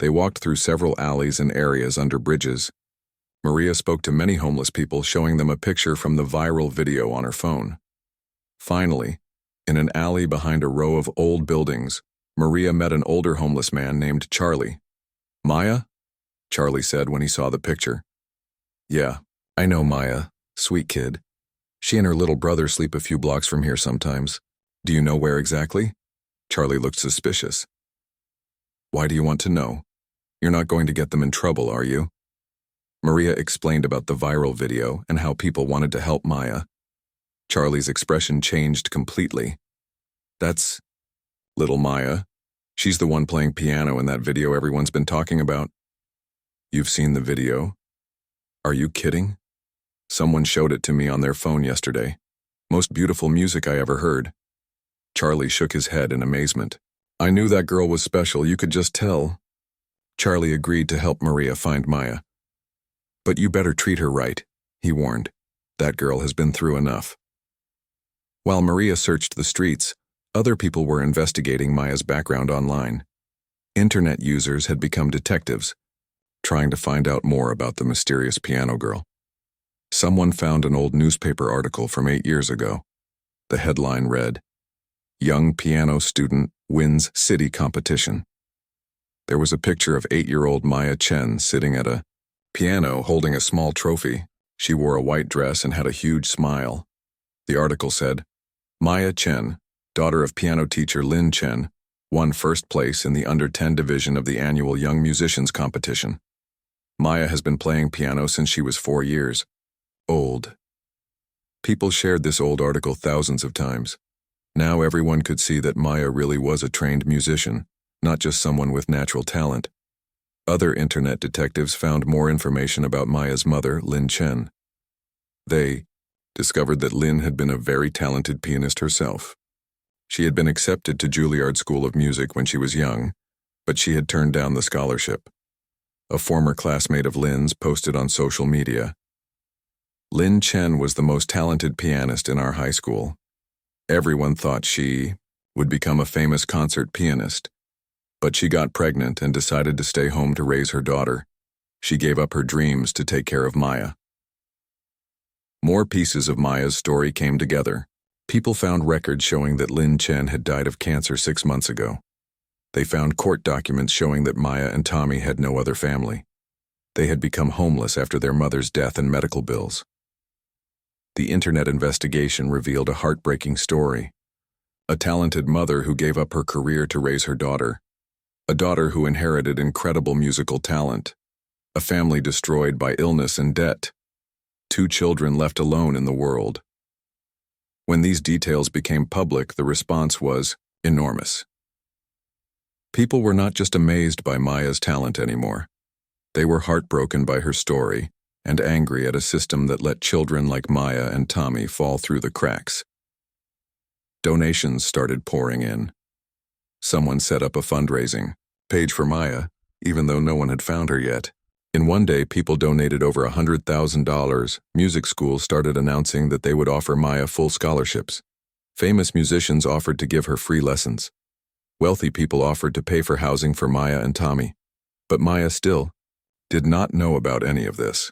They walked through several alleys and areas under bridges. Maria spoke to many homeless people, showing them a picture from the viral video on her phone. Finally, in an alley behind a row of old buildings, Maria met an older homeless man named Charlie. Maya? Charlie said when he saw the picture. Yeah, I know Maya. Sweet kid. She and her little brother sleep a few blocks from here sometimes. Do you know where exactly? Charlie looked suspicious. Why do you want to know? You're not going to get them in trouble, are you? Maria explained about the viral video and how people wanted to help Maya. Charlie's expression changed completely. That's little Maya. She's the one playing piano in that video everyone's been talking about. You've seen the video? Are you kidding? Someone showed it to me on their phone yesterday. Most beautiful music I ever heard. Charlie shook his head in amazement. I knew that girl was special, you could just tell. Charlie agreed to help Maria find Maya. But you better treat her right, he warned. That girl has been through enough. While Maria searched the streets, other people were investigating Maya's background online. Internet users had become detectives, trying to find out more about the mysterious piano girl. Someone found an old newspaper article from 8 years ago. The headline read, Young Piano Student Wins City Competition. There was a picture of 8-year-old Maya Chen sitting at a piano holding a small trophy. She wore a white dress and had a huge smile. The article said, Maya Chen, daughter of piano teacher Lin Chen, won first place in the under-10 division of the annual Young Musicians competition. Maya has been playing piano since she was 4 years old. People shared this old article thousands of times. Now everyone could see that Maya really was a trained musician, not just someone with natural talent. Other internet detectives found more information about Maya's mother, Lin Chen. They discovered that Lin had been a very talented pianist herself. She had been accepted to Juilliard School of Music when she was young, but she had turned down the scholarship. A former classmate of Lin's posted on social media, "Lin Chen was the most talented pianist in our high school. Everyone thought she would become a famous concert pianist, but she got pregnant and decided to stay home to raise her daughter. She gave up her dreams to take care of Maya." More pieces of Maya's story came together. People found records showing that Lin Chen had died of cancer 6 months ago. They found court documents showing that Maya and Tommy had no other family. They had become homeless after their mother's death and medical bills. The internet investigation revealed a heartbreaking story. A talented mother who gave up her career to raise her daughter. A daughter who inherited incredible musical talent. A family destroyed by illness and debt. 2 children left alone in the world. When these details became public, the response was enormous. People were not just amazed by Maya's talent anymore. They were heartbroken by her story and angry at a system that let children like Maya and Tommy fall through the cracks. Donations started pouring in. Someone set up a fundraising page for Maya, even though no one had found her yet. In one day, people donated over $100,000. Music schools started announcing that they would offer Maya full scholarships. Famous musicians offered to give her free lessons. Wealthy people offered to pay for housing for Maya and Tommy. But Maya still did not know about any of this.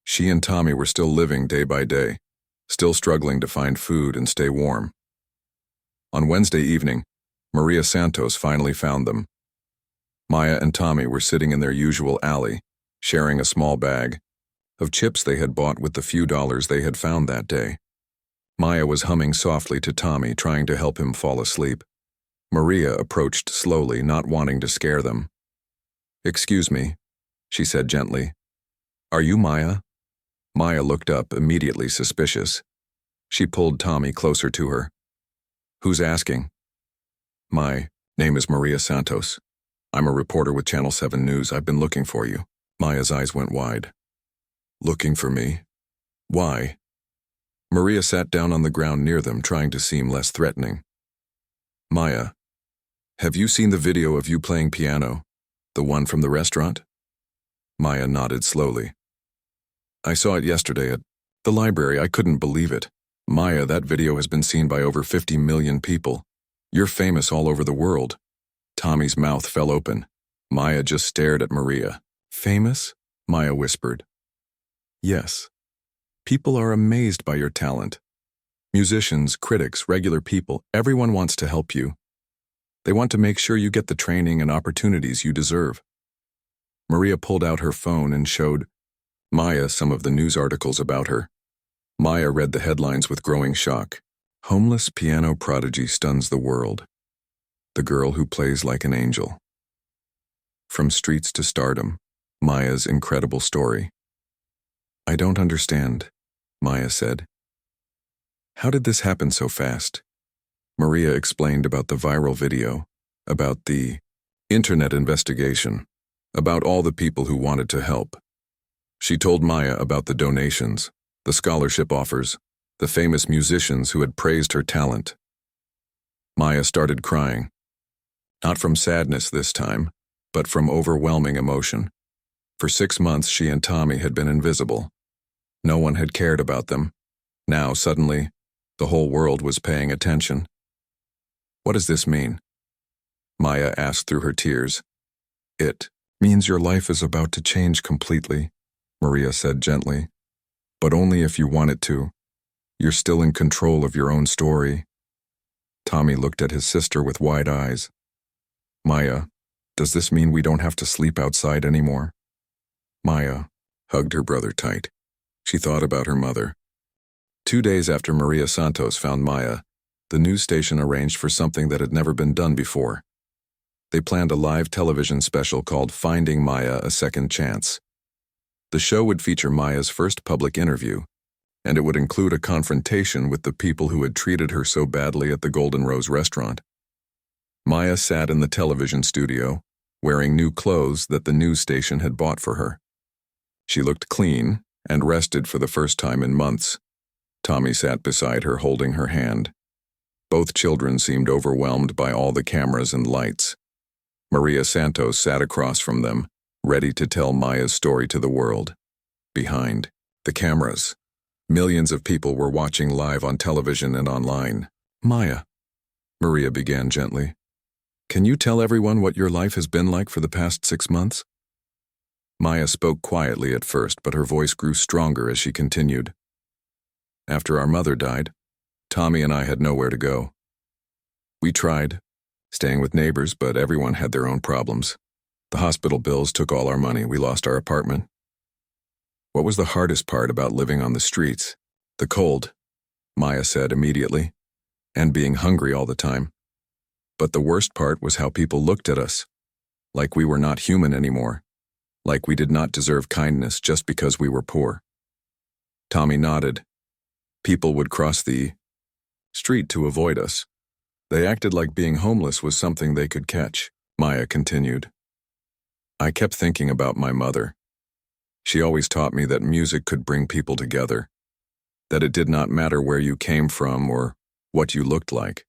She and Tommy were still living day by day, still struggling to find food and stay warm. On Wednesday evening, Maria Santos finally found them. Maya and Tommy were sitting in their usual alley, sharing a small bag of chips they had bought with the few dollars they had found that day. Maya was humming softly to Tommy, trying to help him fall asleep. Maria approached slowly, not wanting to scare them. "Excuse me," she said gently. "Are you Maya?" Maya looked up, immediately suspicious. She pulled Tommy closer to her. "Who's asking?" "My name is Maria Santos. I'm a reporter with Channel 7 News. I've been looking for you." Maya's eyes went wide. "Looking for me? Why?" Maria sat down on the ground near them, trying to seem less threatening. "Maya, have you seen the video of you playing piano? The one from the restaurant?" Maya nodded slowly. "I saw it yesterday at the library. I couldn't believe it. Maya, that video has been seen by over 50 million people. You're famous all over the world." Tommy's mouth fell open. Maya just stared at Maria. "Famous?" Maya whispered. "Yes. People are amazed by your talent. Musicians, critics, regular people, everyone wants to help you. They want to make sure you get the training and opportunities you deserve." Maria pulled out her phone and showed Maya some of the news articles about her. Maya read the headlines with growing shock. "Homeless piano prodigy stuns the world. The girl who plays like an angel. From streets to stardom, Maya's incredible story." "I don't understand," Maya said. "How did this happen so fast?" Maria explained about the viral video, about the internet investigation, about all the people who wanted to help. She told Maya about the donations, the scholarship offers, the famous musicians who had praised her talent. Maya started crying. Not from sadness this time, but from overwhelming emotion. For 6 months, she and Tommy had been invisible. No one had cared about them. Now, suddenly, the whole world was paying attention. "What does this mean?" Maya asked through her tears. "It means your life is about to change completely," Maria said gently. "But only if you want it to. You're still in control of your own story." Tommy looked at his sister with wide eyes. "Maya, does this mean we don't have to sleep outside anymore?" Maya hugged her brother tight. She thought about her mother. 2 days after Maria Santos found Maya, The news station arranged for something that had never been done before. They planned a live television special called Finding Maya: A Second Chance. The show would feature Maya's first public interview, and it would include a confrontation with the people who had treated her so badly at the Golden Rose restaurant. Maya sat in the television studio, wearing new clothes that the news station had bought for her. She looked clean and rested for the first time in months. Tommy sat beside her, holding her hand. Both children seemed overwhelmed by all the cameras and lights. Maria Santos sat across from them, ready to tell Maya's story to the world. Behind the cameras, millions of people were watching live on television and online. "Maya," Maria began gently, "can you tell everyone what your life has been like for the past 6 months?" Maya spoke quietly at first, but her voice grew stronger as she continued. "After our mother died, Tommy and I had nowhere to go. We tried, staying with neighbors, but everyone had their own problems. The hospital bills took all our money. We lost our apartment. What was the hardest part about living on the streets? The cold," Maya said immediately, "and being hungry all the time. But the worst part was how people looked at us, like we were not human anymore, like we did not deserve kindness just because we were poor." Tommy nodded. "People would cross the street to avoid us. They acted like being homeless was something they could catch," Maya continued. "I kept thinking about my mother. She always taught me that music could bring people together, that it did not matter where you came from or what you looked like.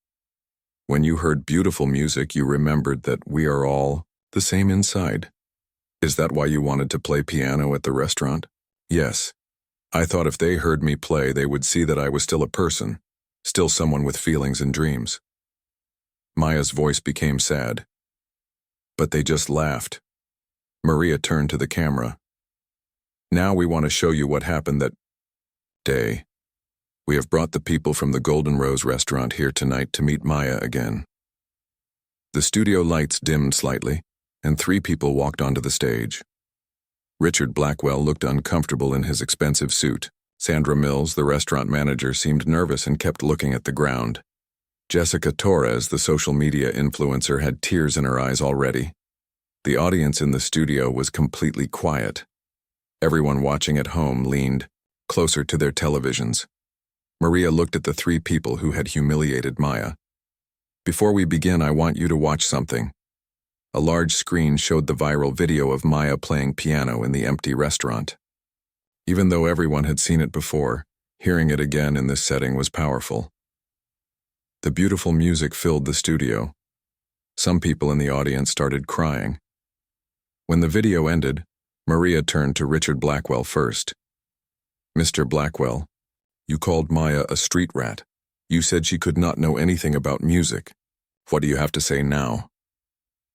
When you heard beautiful music, you remembered that we are all the same inside." "Is that why you wanted to play piano at the restaurant?" "Yes. I thought if they heard me play, they would see that I was still a person, still someone with feelings and dreams." Maya's voice became sad. But they just laughed. Maria turned to the camera. "Now we want to show you what happened that day. We have brought the people from the Golden Rose restaurant here tonight to meet Maya again." The studio lights dimmed slightly, and 3 people walked onto the stage. Richard Blackwell looked uncomfortable in his expensive suit. Sandra Mills, the restaurant manager, seemed nervous and kept looking at the ground. Jessica Torres, the social media influencer, had tears in her eyes already. The audience in the studio was completely quiet. Everyone watching at home leaned closer to their televisions. Maria looked at the 3 people who had humiliated Maya. "Before we begin, I want you to watch something." A large screen showed the viral video of Maya playing piano in the empty restaurant. Even though everyone had seen it before, hearing it again in this setting was powerful. The beautiful music filled the studio. Some people in the audience started crying. When the video ended, Maria turned to Richard Blackwell first. "Mr. Blackwell, you called Maya a street rat. You said she could not know anything about music. What do you have to say now?"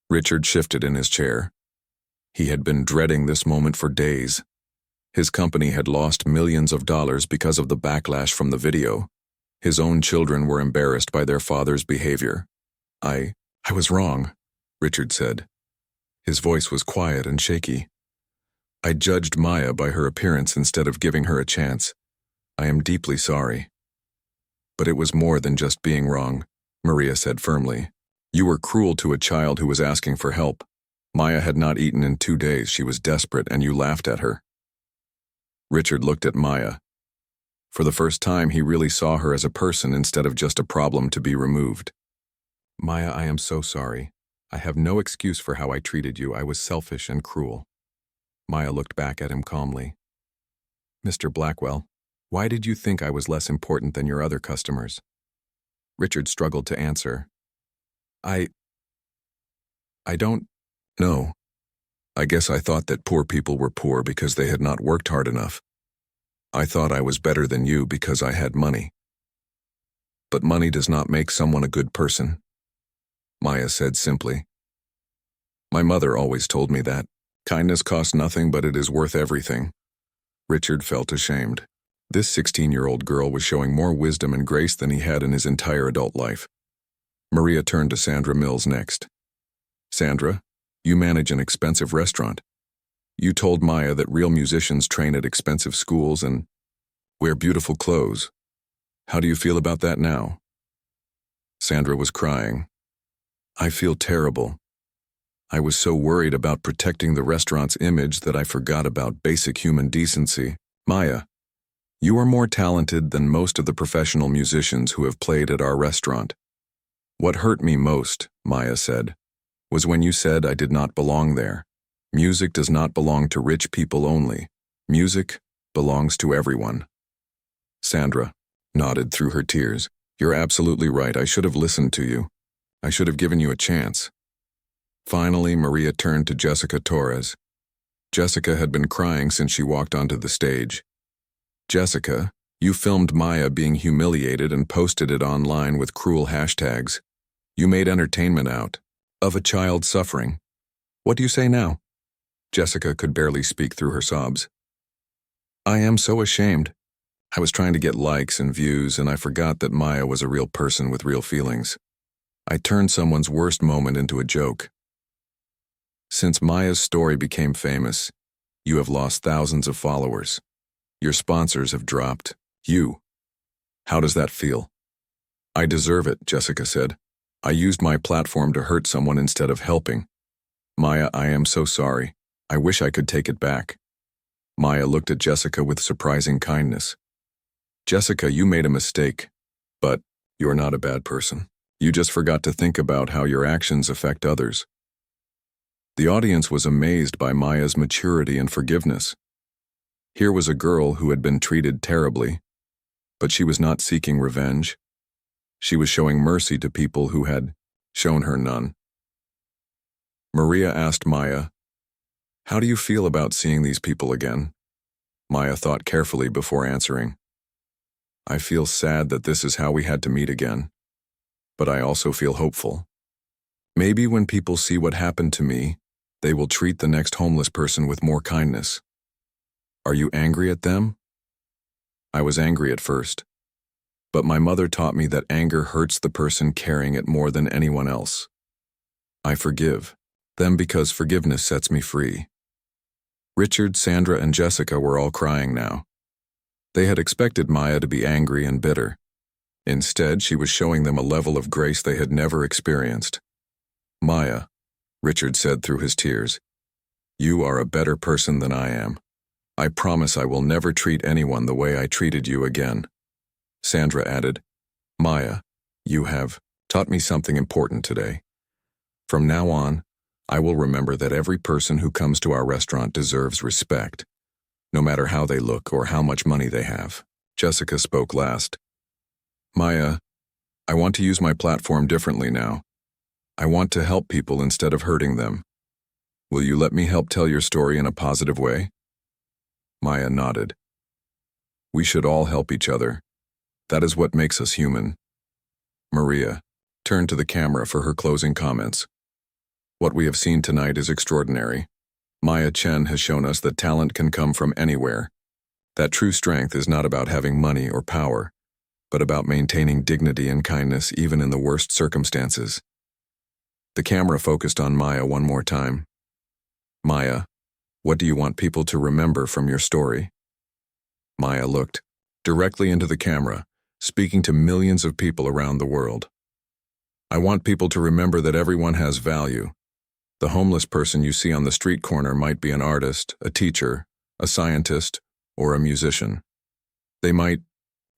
Richard shifted in his chair. He had been dreading this moment for days. His company had lost millions of dollars because of the backlash from the video. His own children were embarrassed by their father's behavior. I was wrong," Richard said. His voice was quiet and shaky. "I judged Maya by her appearance instead of giving her a chance. I am deeply sorry." "But it was more than just being wrong," Maria said firmly. "You were cruel to a child who was asking for help. Maya had not eaten in 2 days. She was desperate, and you laughed at her." Richard looked at Maya. For the first time, he really saw her as a person instead of just a problem to be removed. "Maya, I am so sorry. I have no excuse for how I treated you. I was selfish and cruel." Maya looked back at him calmly. "Mr. Blackwell, why did you think I was less important than your other customers?" Richard struggled to answer. I don't know. I guess I thought that poor people were poor because they had not worked hard enough. I thought I was better than you because I had money. But money does not make someone a good person," Maya said simply. "My mother always told me that. Kindness costs nothing, but it is worth everything." Richard felt ashamed. This 16-year-old girl was showing more wisdom and grace than he had in his entire adult life. Maria turned to Sandra Mills next. "Sandra, you manage an expensive restaurant. You told Maya that real musicians train at expensive schools and wear beautiful clothes. How do you feel about that now?" Sandra was crying. I feel terrible. I was so worried about protecting the restaurant's image that I forgot about basic human decency. Maya, you are more talented than most of the professional musicians who have played at our restaurant. What hurt me most, Maya said, was when you said I did not belong there. Music does not belong to rich people only. Music belongs to everyone. Sandra nodded through her tears. You're absolutely right. I should have listened to you. I should have given you a chance. Finally, Maria turned to Jessica Torres. Jessica had been crying since she walked onto the stage. Jessica, you filmed Maya being humiliated and posted it online with cruel hashtags. You made entertainment out of a child suffering. What do you say now? Jessica could barely speak through her sobs. I am so ashamed. I was trying to get likes and views, and I forgot that Maya was a real person with real feelings. I turned someone's worst moment into a joke. Since Maya's story became famous, you have lost thousands of followers. Your sponsors have dropped. How does that feel? I deserve it, Jessica said. I used my platform to hurt someone instead of helping. Maya, I am so sorry. I wish I could take it back. Maya looked at Jessica with surprising kindness. Jessica, you made a mistake, but you're not a bad person. You just forgot to think about how your actions affect others. The audience was amazed by Maya's maturity and forgiveness. Here was a girl who had been treated terribly, but she was not seeking revenge. She was showing mercy to people who had shown her none. Maria asked Maya, how do you feel about seeing these people again? Maya thought carefully before answering. I feel sad that this is how we had to meet again, but I also feel hopeful. Maybe when people see what happened to me, they will treat the next homeless person with more kindness. Are you angry at them? I was angry at first, but my mother taught me that anger hurts the person carrying it more than anyone else. I forgive them because forgiveness sets me free. Richard, Sandra, and Jessica were all crying now. They had expected Maya to be angry and bitter. Instead, she was showing them a level of grace they had never experienced. Maya, Richard said through his tears, you are a better person than I am. I promise I will never treat anyone the way I treated you again. Sandra added, Maya, you have taught me something important today. From now on, I will remember that every person who comes to our restaurant deserves respect, no matter how they look or how much money they have. Jessica spoke last. Maya, I want to use my platform differently now. I want to help people instead of hurting them. Will you let me help tell your story in a positive way? Maya nodded. We should all help each other. That is what makes us human. Maria turned to the camera for her closing comments. What we have seen tonight is extraordinary. Maya Chen has shown us that talent can come from anywhere. That true strength is not about having money or power, but about maintaining dignity and kindness even in the worst circumstances. The camera focused on Maya one more time. Maya, what do you want people to remember from your story? Maya looked directly into the camera, speaking to millions of people around the world. I want people to remember that everyone has value. The homeless person you see on the street corner might be an artist, a teacher, a scientist, or a musician. They might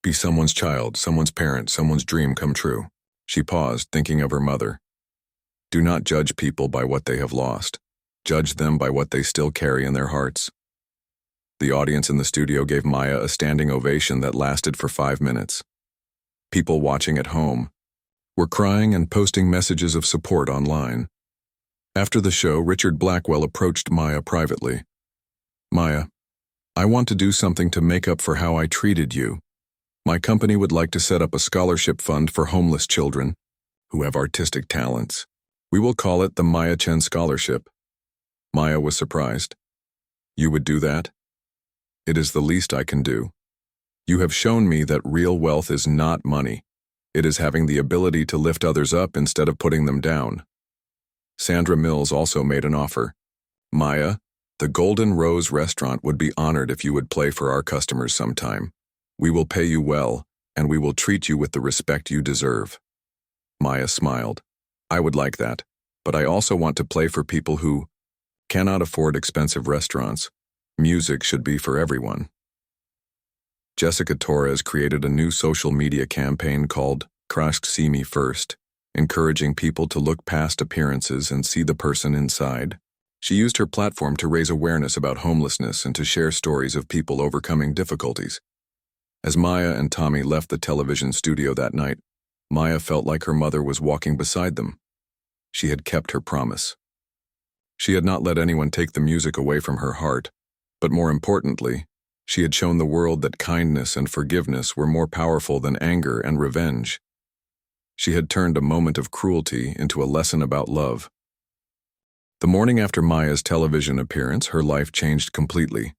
be someone's child, someone's parent, someone's dream come true. She paused, thinking of her mother. Do not judge people by what they have lost. Judge them by what they still carry in their hearts. The audience in the studio gave Maya a standing ovation that lasted for 5 minutes. People watching at home were crying and posting messages of support online. After the show, Richard Blackwell approached Maya privately. Maya, I want to do something to make up for how I treated you. My company would like to set up a scholarship fund for homeless children who have artistic talents. We will call it the Maya Chen Scholarship. Maya was surprised. You would do that? It is the least I can do. You have shown me that real wealth is not money. It is having the ability to lift others up instead of putting them down. Sandra Mills also made an offer. Maya, the Golden Rose restaurant would be honored if you would play for our customers sometime. We will pay you well, and we will treat you with the respect you deserve. Maya smiled. I would like that, but I also want to play for people who cannot afford expensive restaurants. Music should be for everyone. Jessica Torres created a new social media campaign called Crash See Me First, encouraging people to look past appearances and see the person inside. She used her platform to raise awareness about homelessness and to share stories of people overcoming difficulties. As Maya and Tommy left the television studio that night, Maya felt like her mother was walking beside them. She had kept her promise. She had not let anyone take the music away from her heart, but more importantly, she had shown the world that kindness and forgiveness were more powerful than anger and revenge. She had turned a moment of cruelty into a lesson about love. The morning after Maya's television appearance, her life changed completely.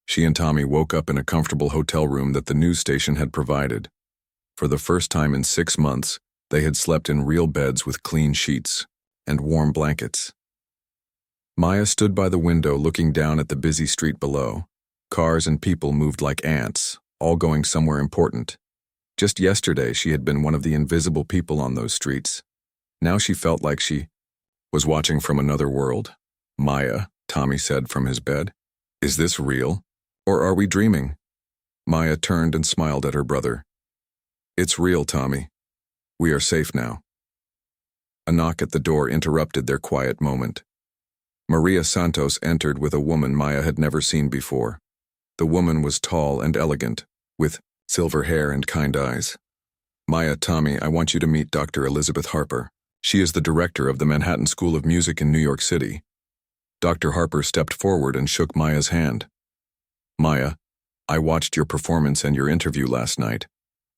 She and Tommy woke up in a comfortable hotel room that the news station had provided. For the first time in 6 months, they had slept in real beds with clean sheets and warm blankets. Maya stood by the window looking down at the busy street below. Cars and people moved like ants, all going somewhere important. Just yesterday, she had been one of the invisible people on those streets. Now she felt like she was watching from another world. Maya, Tommy said from his bed, is this real? Or are we dreaming? Maya turned and smiled at her brother. It's real, Tommy. We are safe now. A knock at the door interrupted their quiet moment. Maria Santos entered with a woman Maya had never seen before. The woman was tall and elegant, with silver hair and kind eyes. Maya, Tommy, I want you to meet Dr. Elizabeth Harper. She is the director of the Manhattan School of Music in New York City. Dr. Harper stepped forward and shook Maya's hand. Maya, I watched your performance and your interview last night.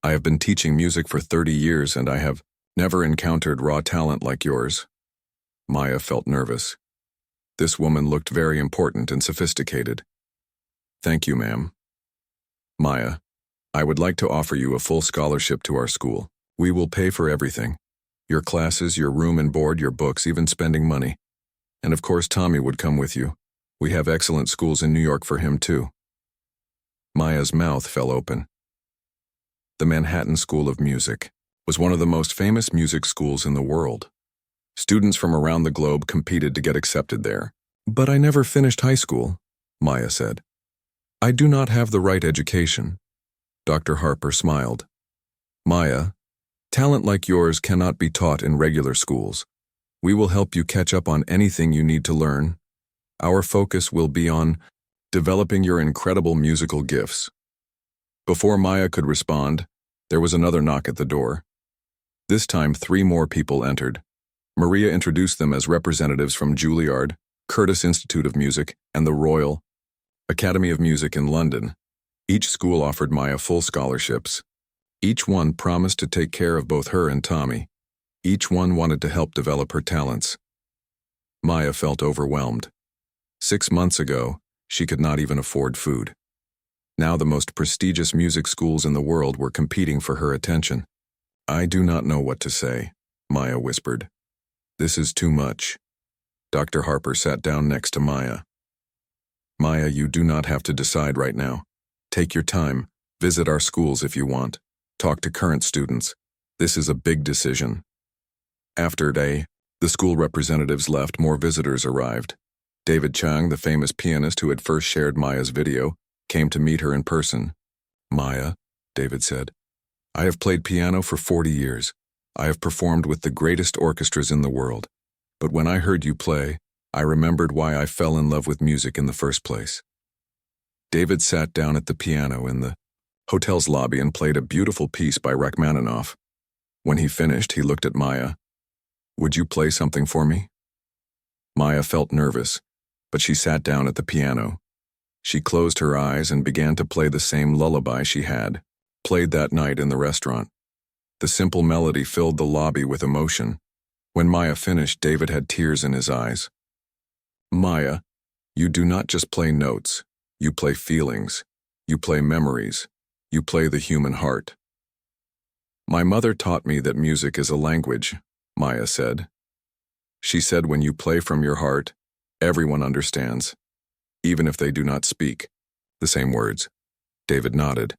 I have been teaching music for 30 years and I have never encountered raw talent like yours. Maya felt nervous. This woman looked very important and sophisticated. Thank you, ma'am. Maya, I would like to offer you a full scholarship to our school. We will pay for everything. Your classes, your room and board, your books, even spending money. And of course, Tommy would come with you. We have excellent schools in New York for him, too. Maya's mouth fell open. The Manhattan School of Music was one of the most famous music schools in the world. Students from around the globe competed to get accepted there. But I never finished high school, Maya said. I do not have the right education. Dr. Harper smiled. Maya, talent like yours cannot be taught in regular schools. We will help you catch up on anything you need to learn. Our focus will be on developing your incredible musical gifts. Before Maya could respond, there was another knock at the door. This time, 3 more people entered. Maria introduced them as representatives from Juilliard, Curtis Institute of Music, and the Royal Academy of Music in London. Each school offered Maya full scholarships. Each one promised to take care of both her and Tommy. Each one wanted to help develop her talents. Maya felt overwhelmed. 6 months ago, she could not even afford food. Now the most prestigious music schools in the world were competing for her attention. I do not know what to say, Maya whispered. This is too much. Dr. Harper sat down next to Maya. Maya, you do not have to decide right now. Take your time, visit our schools if you want, talk to current students. This is a big decision. After the school representatives left, more visitors arrived. David Chang, the famous pianist who had first shared Maya's video, came to meet her in person. Maya, David said, I have played piano for 40 years. I have performed with the greatest orchestras in the world. But when I heard you play, I remembered why I fell in love with music in the first place. David sat down at the piano in the hotel's lobby and played a beautiful piece by Rachmaninoff. When he finished, he looked at Maya. Would you play something for me? Maya felt nervous, but she sat down at the piano. She closed her eyes and began to play the same lullaby she had played that night in the restaurant. The simple melody filled the lobby with emotion. When Maya finished, David had tears in his eyes. Maya, you do not just play notes. You play feelings. You play memories. You play the human heart. My mother taught me that music is a language, Maya said. She said when you play from your heart, everyone understands, even if they do not speak the same words. David nodded.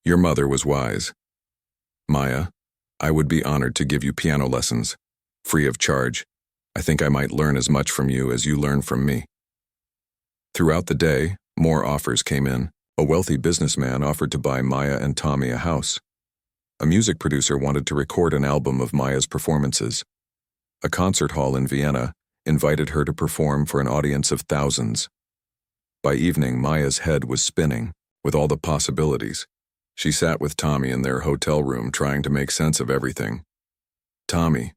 Your mother was wise. Maya, I would be honored to give you piano lessons, free of charge. I think I might learn as much from you as you learn from me. Throughout the day, more offers came in. A wealthy businessman offered to buy Maya and Tommy a house. A music producer wanted to record an album of Maya's performances. A concert hall in Vienna invited her to perform for an audience of thousands. By evening, Maya's head was spinning with all the possibilities. She sat with Tommy in their hotel room trying to make sense of everything. "Tommy,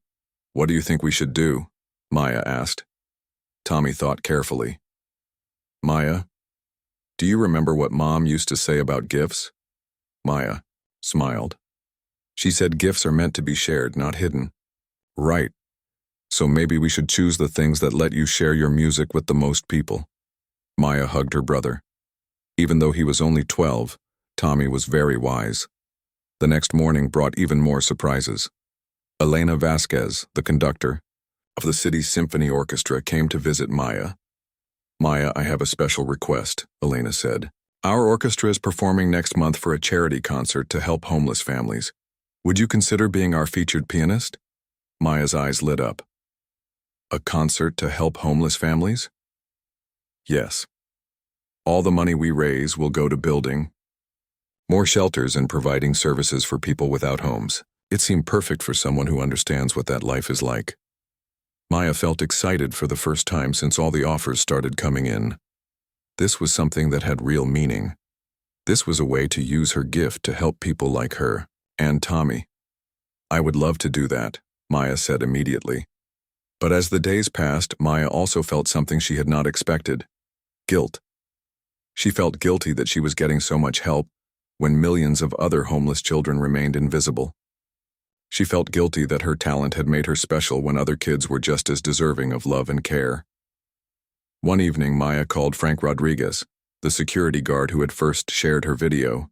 what do you think we should do?" Maya asked. Tommy thought carefully. "Maya, do you remember what Mom used to say about gifts?" Maya smiled. "She said gifts are meant to be shared, not hidden." "Right. So maybe we should choose the things that let you share your music with the most people." Maya hugged her brother. Even though he was only 12, Tommy was very wise. The next morning brought even more surprises. Elena Vasquez, the conductor of the city's symphony orchestra, came to visit Maya. "Maya, I have a special request," Elena said. "Our orchestra is performing next month for a charity concert to help homeless families. Would you consider being our featured pianist?" Maya's eyes lit up. "A concert to help homeless families?" "Yes. All the money we raise will go to building more shelters and providing services for people without homes." It seemed perfect for someone who understands what that life is like. Maya felt excited for the first time since all the offers started coming in. This was something that had real meaning. This was a way to use her gift to help people like her and Tommy. "I would love to do that," Maya said immediately. But as the days passed, Maya also felt something she had not expected: guilt. She felt guilty that she was getting so much help when millions of other homeless children remained invisible. She felt guilty that her talent had made her special when other kids were just as deserving of love and care. One evening, Maya called Frank Rodriguez, the security guard who had first shared her video.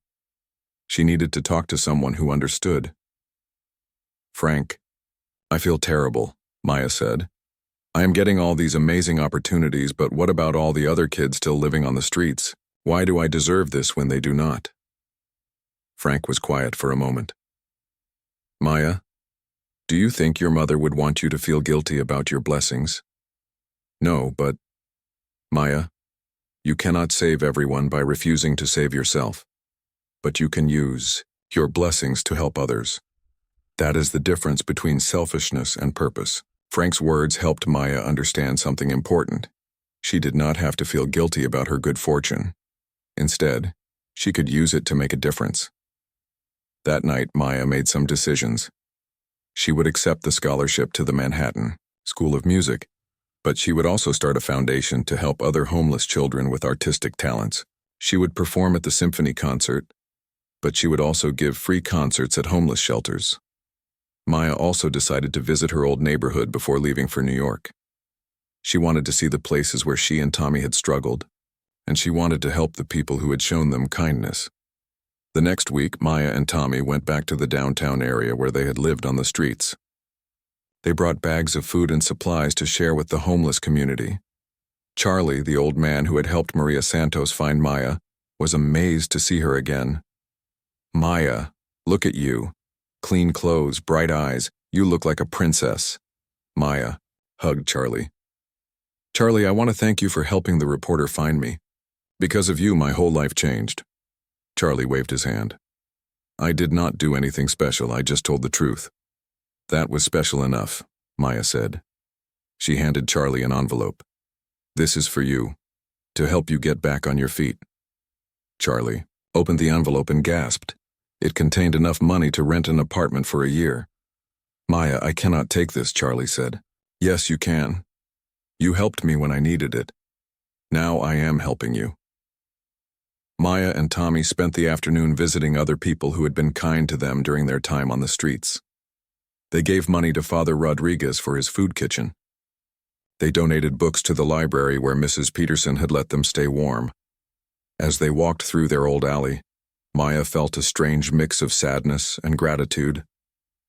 She needed to talk to someone who understood. "Frank, I feel terrible," Maya said. "I am getting all these amazing opportunities, but what about all the other kids still living on the streets? Why do I deserve this when they do not?" Frank was quiet for a moment. "Maya, do you think your mother would want you to feel guilty about your blessings?" "No, but..." "Maya, you cannot save everyone by refusing to save yourself. But you can use your blessings to help others. That is the difference between selfishness and purpose." Frank's words helped Maya understand something important. She did not have to feel guilty about her good fortune. Instead, she could use it to make a difference. That night, Maya made some decisions. She would accept the scholarship to the Manhattan School of Music, but she would also start a foundation to help other homeless children with artistic talents. She would perform at the symphony concert, but she would also give free concerts at homeless shelters. Maya also decided to visit her old neighborhood before leaving for New York. She wanted to see the places where she and Tommy had struggled, and she wanted to help the people who had shown them kindness. The next week, Maya and Tommy went back to the downtown area where they had lived on the streets. They brought bags of food and supplies to share with the homeless community. Charlie, the old man who had helped Maria Santos find Maya, was amazed to see her again. "Maya, look at you. Clean clothes, bright eyes. You look like a princess." Maya hugged Charlie. "Charlie, I want to thank you for helping the reporter find me. Because of you, my whole life changed." Charlie waved his hand. "I did not do anything special, I just told the truth." "That was special enough," Maya said. She handed Charlie an envelope. "This is for you, to help you get back on your feet." Charlie opened the envelope and gasped. It contained enough money to rent an apartment for a year. "Maya, I cannot take this," Charlie said. "Yes, you can. You helped me when I needed it. Now I am helping you." Maya and Tommy spent the afternoon visiting other people who had been kind to them during their time on the streets. They gave money to Father Rodriguez for his food kitchen. They donated books to the library where Mrs. Peterson had let them stay warm. As they walked through their old alley, Maya felt a strange mix of sadness and gratitude.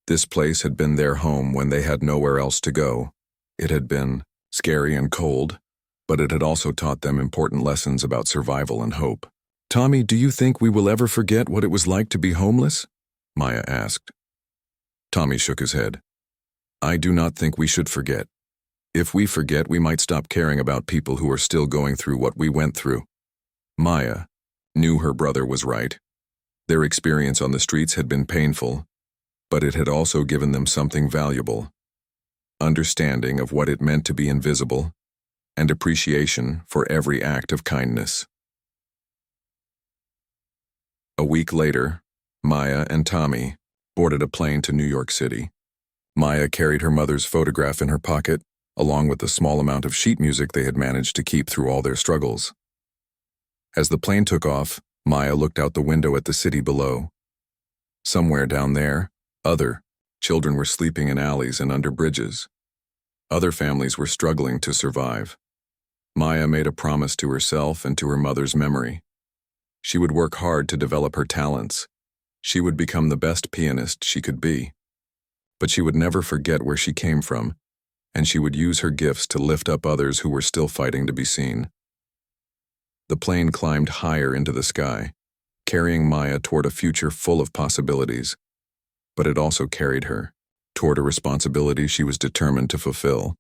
This place had been their home when they had nowhere else to go. It had been scary and cold, but it had also taught them important lessons about survival and hope. "Tommy, do you think we will ever forget what it was like to be homeless?" Maya asked. Tommy shook his head. I do not think we should forget. If we forget, we might stop caring about people who are still going through what we went through. Maya knew her brother was right. Their experience on the streets had been painful, but it had also given them something valuable: understanding of what it meant to be invisible, and appreciation for every act of kindness. A week later, Maya and Tommy boarded a plane to New York City. Maya carried her mother's photograph in her pocket, along with the small amount of sheet music they had managed to keep through all their struggles. As the plane took off, Maya looked out the window at the city below. Somewhere down there, other children were sleeping in alleys and under bridges. Other families were struggling to survive. Maya made a promise to herself and to her mother's memory. She would work hard to develop her talents. She would become the best pianist she could be. But she would never forget where she came from, and she would use her gifts to lift up others who were still fighting to be seen. The plane climbed higher into the sky, carrying Maya toward a future full of possibilities. But it also carried her toward a responsibility she was determined to fulfill,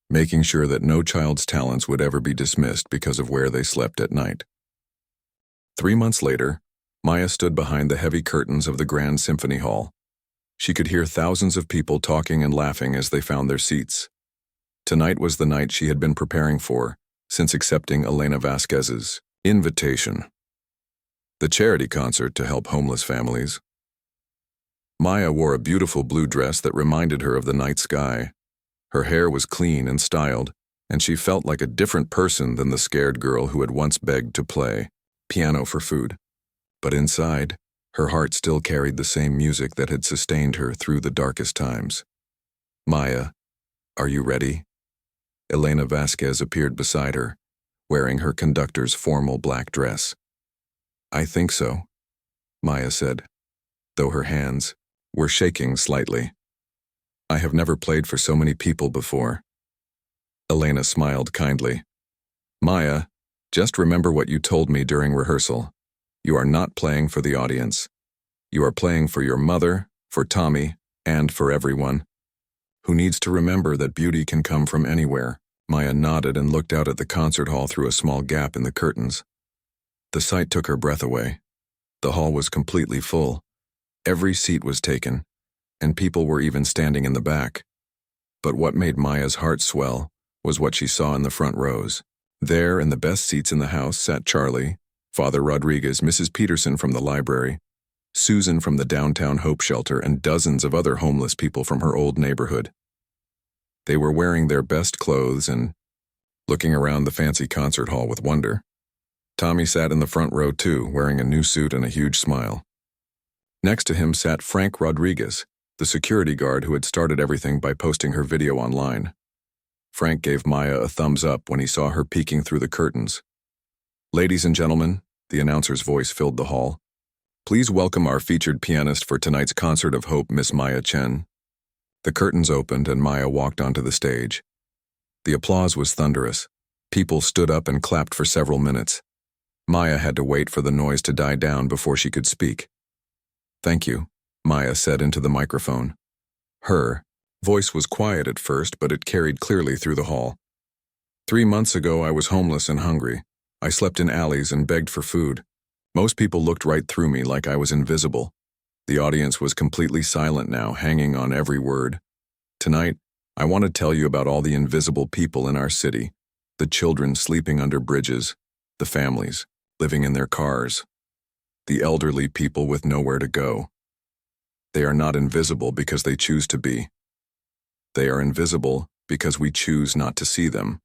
making sure that no child's talents would ever be dismissed because of where they slept at night. 3 months later, Maya stood behind the heavy curtains of the Grand Symphony Hall. She could hear thousands of people talking and laughing as they found their seats. Tonight was the night she had been preparing for since accepting Elena Vasquez's invitation. The charity concert to help homeless families. Maya wore a beautiful blue dress that reminded her of the night sky. Her hair was clean and styled, and she felt like a different person than the scared girl who had once begged to play piano for food. But inside, her heart still carried the same music that had sustained her through the darkest times. Maya, are you ready? Elena Vasquez appeared beside her, wearing her conductor's formal black dress. I think so, Maya said, though her hands were shaking slightly. I have never played for so many people before. Elena smiled kindly. Maya, just remember what you told me during rehearsal. You are not playing for the audience. You are playing for your mother, for Tommy, and for everyone who needs to remember that beauty can come from anywhere. Maya nodded and looked out at the concert hall through a small gap in the curtains. The sight took her breath away. The hall was completely full. Every seat was taken, and people were even standing in the back. But what made Maya's heart swell was what she saw in the front rows. There, in the best seats in the house, sat Charlie, Father Rodriguez, Mrs. Peterson from the library, Susan from the downtown Hope Shelter, and dozens of other homeless people from her old neighborhood. They were wearing their best clothes and looking around the fancy concert hall with wonder. Tommy sat in the front row too, wearing a new suit and a huge smile. Next to him sat Frank Rodriguez, the security guard who had started everything by posting her video online. Frank gave Maya a thumbs up when he saw her peeking through the curtains. Ladies and gentlemen, the announcer's voice filled the hall. Please welcome our featured pianist for tonight's concert of hope, Miss Maya Chen. The curtains opened and Maya walked onto the stage. The applause was thunderous. People stood up and clapped for several minutes. Maya had to wait for the noise to die down before she could speak. Thank you, Maya said into the microphone. Her voice was quiet at first, but it carried clearly through the hall. 3 months ago, I was homeless and hungry. I slept in alleys and begged for food. Most people looked right through me like I was invisible. The audience was completely silent now, hanging on every word. Tonight, I want to tell you about all the invisible people in our city, the children sleeping under bridges, the families living in their cars, the elderly people with nowhere to go. They are not invisible because they choose to be. They are invisible because we choose not to see them.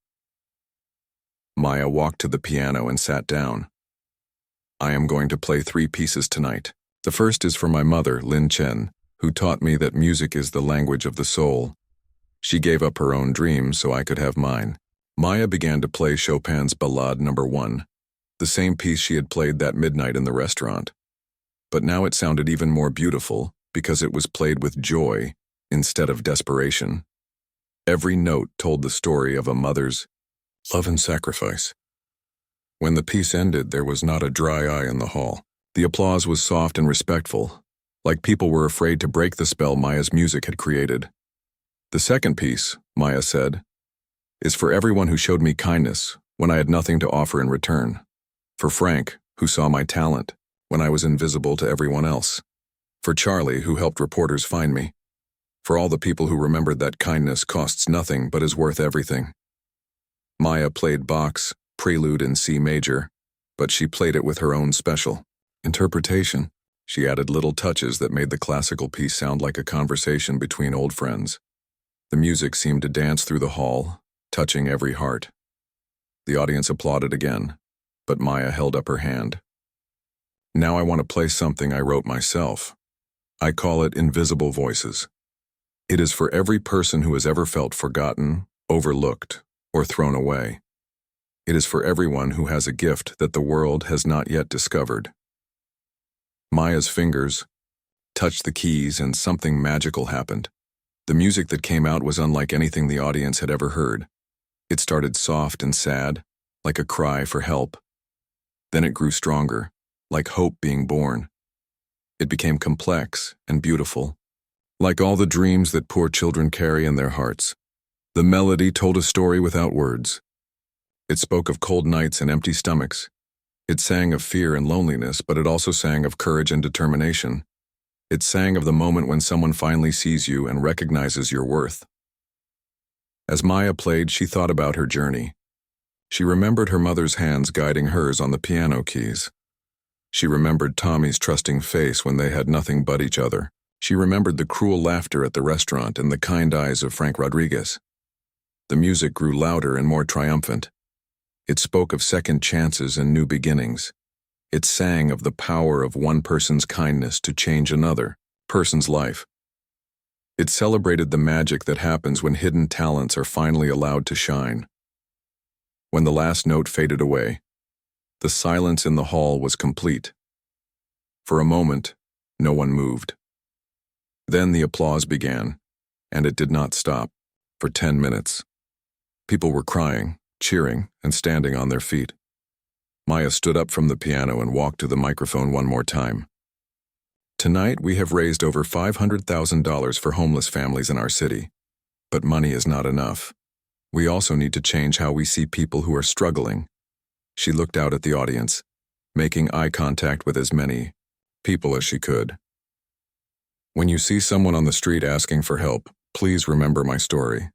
Maya walked to the piano and sat down. I am going to play 3 pieces tonight. The first is for my mother, Lin Chen, who taught me that music is the language of the soul. She gave up her own dreams so I could have mine. Maya began to play Chopin's Ballade No. 1, the same piece she had played that midnight in the restaurant. But now it sounded even more beautiful because it was played with joy instead of desperation. Every note told the story of a mother's love and sacrifice. When the piece ended, there was not a dry eye in the hall. The applause was soft and respectful, like people were afraid to break the spell Maya's music had created. The second piece, Maya said, is for everyone who showed me kindness when I had nothing to offer in return. For Frank, who saw my talent when I was invisible to everyone else. For Charlie, who helped reporters find me. For all the people who remembered that kindness costs nothing but is worth everything. Maya played Bach's Prelude in C major, but she played it with her own special interpretation. She added little touches that made the classical piece sound like a conversation between old friends. The music seemed to dance through the hall, touching every heart. The audience applauded again, but Maya held up her hand. Now I want to play something I wrote myself. I call it Invisible Voices. It is for every person who has ever felt forgotten, overlooked, or thrown away. It is for everyone who has a gift that the world has not yet discovered. Maya's fingers touched the keys and something magical happened. The music that came out was unlike anything the audience had ever heard. It started soft and sad, like a cry for help. Then it grew stronger, like hope being born. It became complex and beautiful, like all the dreams that poor children carry in their hearts. The melody told a story without words. It spoke of cold nights and empty stomachs. It sang of fear and loneliness, but it also sang of courage and determination. It sang of the moment when someone finally sees you and recognizes your worth. As Maya played, she thought about her journey. She remembered her mother's hands guiding hers on the piano keys. She remembered Tommy's trusting face when they had nothing but each other. She remembered the cruel laughter at the restaurant and the kind eyes of Frank Rodriguez. The music grew louder and more triumphant. It spoke of second chances and new beginnings. It sang of the power of one person's kindness to change another person's life. It celebrated the magic that happens when hidden talents are finally allowed to shine. When the last note faded away, the silence in the hall was complete. For a moment, no one moved. Then the applause began, and it did not stop for 10 minutes. People were crying, cheering, and standing on their feet. Maya stood up from the piano and walked to the microphone one more time. Tonight, we have raised over $500,000 for homeless families in our city. But money is not enough. We also need to change how we see people who are struggling. She looked out at the audience, making eye contact with as many people as she could. When you see someone on the street asking for help, please remember my story.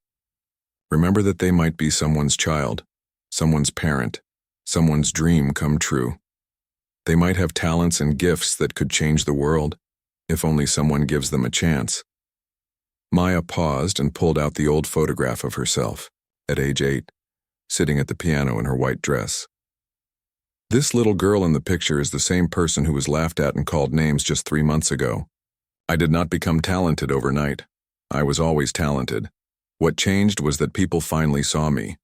Remember that they might be someone's child, someone's parent, someone's dream come true. They might have talents and gifts that could change the world, if only someone gives them a chance. Maya paused and pulled out the old photograph of herself, at age 8, sitting at the piano in her white dress. This little girl in the picture is the same person who was laughed at and called names just 3 months ago. I did not become talented overnight. I was always talented. What changed was that people finally saw me.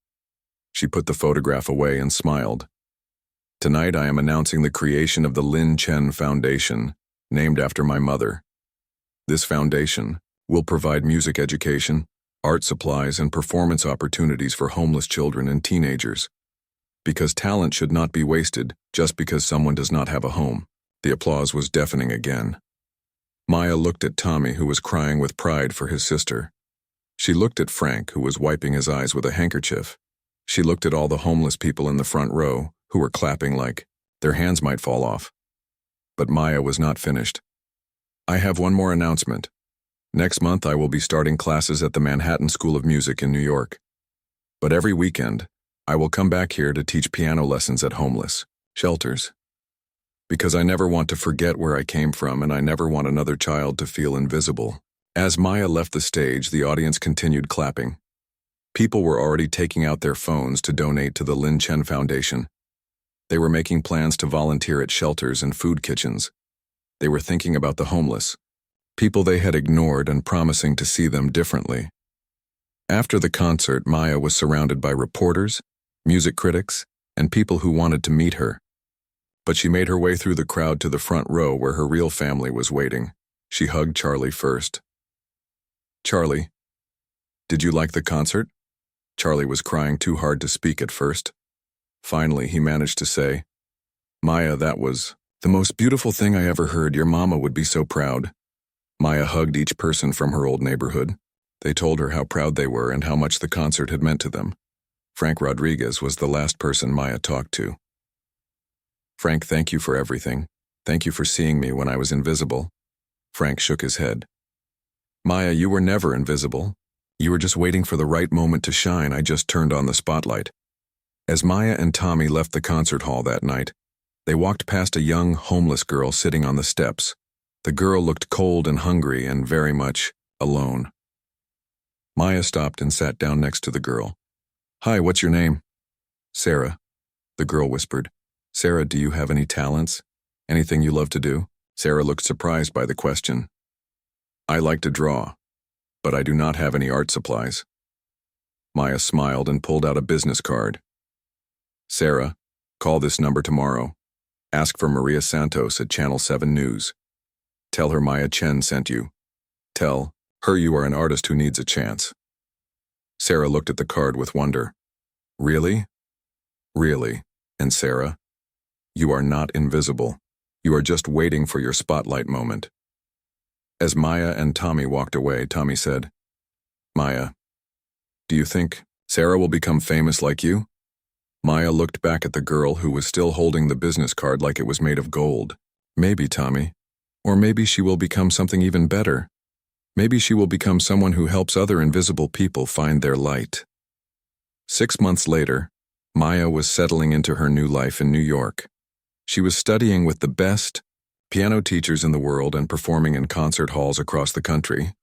She put the photograph away and smiled. Tonight I am announcing the creation of the Lin Chen Foundation, named after my mother. This foundation will provide music education, art supplies, and performance opportunities for homeless children and teenagers. Because talent should not be wasted just because someone does not have a home. The applause was deafening again. Maya looked at Tommy, who was crying with pride for his sister. She looked at Frank, who was wiping his eyes with a handkerchief. She looked at all the homeless people in the front row, who were clapping like their hands might fall off. But Maya was not finished. I have one more announcement. Next month I will be starting classes at the Manhattan School of Music in New York. But every weekend, I will come back here to teach piano lessons at homeless shelters. Because I never want to forget where I came from, and I never want another child to feel invisible. As Maya left the stage, the audience continued clapping. People were already taking out their phones to donate to the Lin Chen Foundation. They were making plans to volunteer at shelters and food kitchens. They were thinking about the homeless, people they had ignored, and promising to see them differently. After the concert, Maya was surrounded by reporters, music critics, and people who wanted to meet her. But she made her way through the crowd to the front row where her real family was waiting. She hugged Charlie first. Charlie, did you like the concert? Charlie was crying too hard to speak at first. Finally, he managed to say, Maya, that was The most beautiful thing I ever heard. Your mama would be so proud. Maya hugged each person from her old neighborhood. They told her how proud they were and how much the concert had meant to them. Frank Rodriguez was the last person Maya talked to. Frank, thank you for everything. Thank you for seeing me when I was invisible. Frank shook his head. Maya, you were never invisible. You were just waiting for the right moment to shine. I just turned on the spotlight. As Maya and Tommy left the concert hall that night, they walked past a young, homeless girl sitting on the steps. The girl looked cold and hungry and very much alone. Maya stopped and sat down next to the girl. Hi, what's your name? Sarah, the girl whispered. Sarah, do you have any talents? Anything you love to do? Sarah looked surprised by the question. I like to draw, but I do not have any art supplies. Maya smiled and pulled out a business card. Sarah, call this number tomorrow. Ask for Maria Santos at Channel 7 News. Tell her Maya Chen sent you. Tell her you are an artist who needs a chance. Sarah looked at the card with wonder. Really? Really? And Sarah? You are not invisible. You are just waiting for your spotlight moment. As Maya and Tommy walked away, Tommy said, Maya, do you think Sarah will become famous like you? Maya looked back at the girl who was still holding the business card like it was made of gold. Maybe, Tommy. Or maybe she will become something even better. Maybe she will become someone who helps other invisible people find their light. 6 months later, Maya was settling into her new life in New York. She was studying with the best piano teachers in the world and performing in concert halls across the country.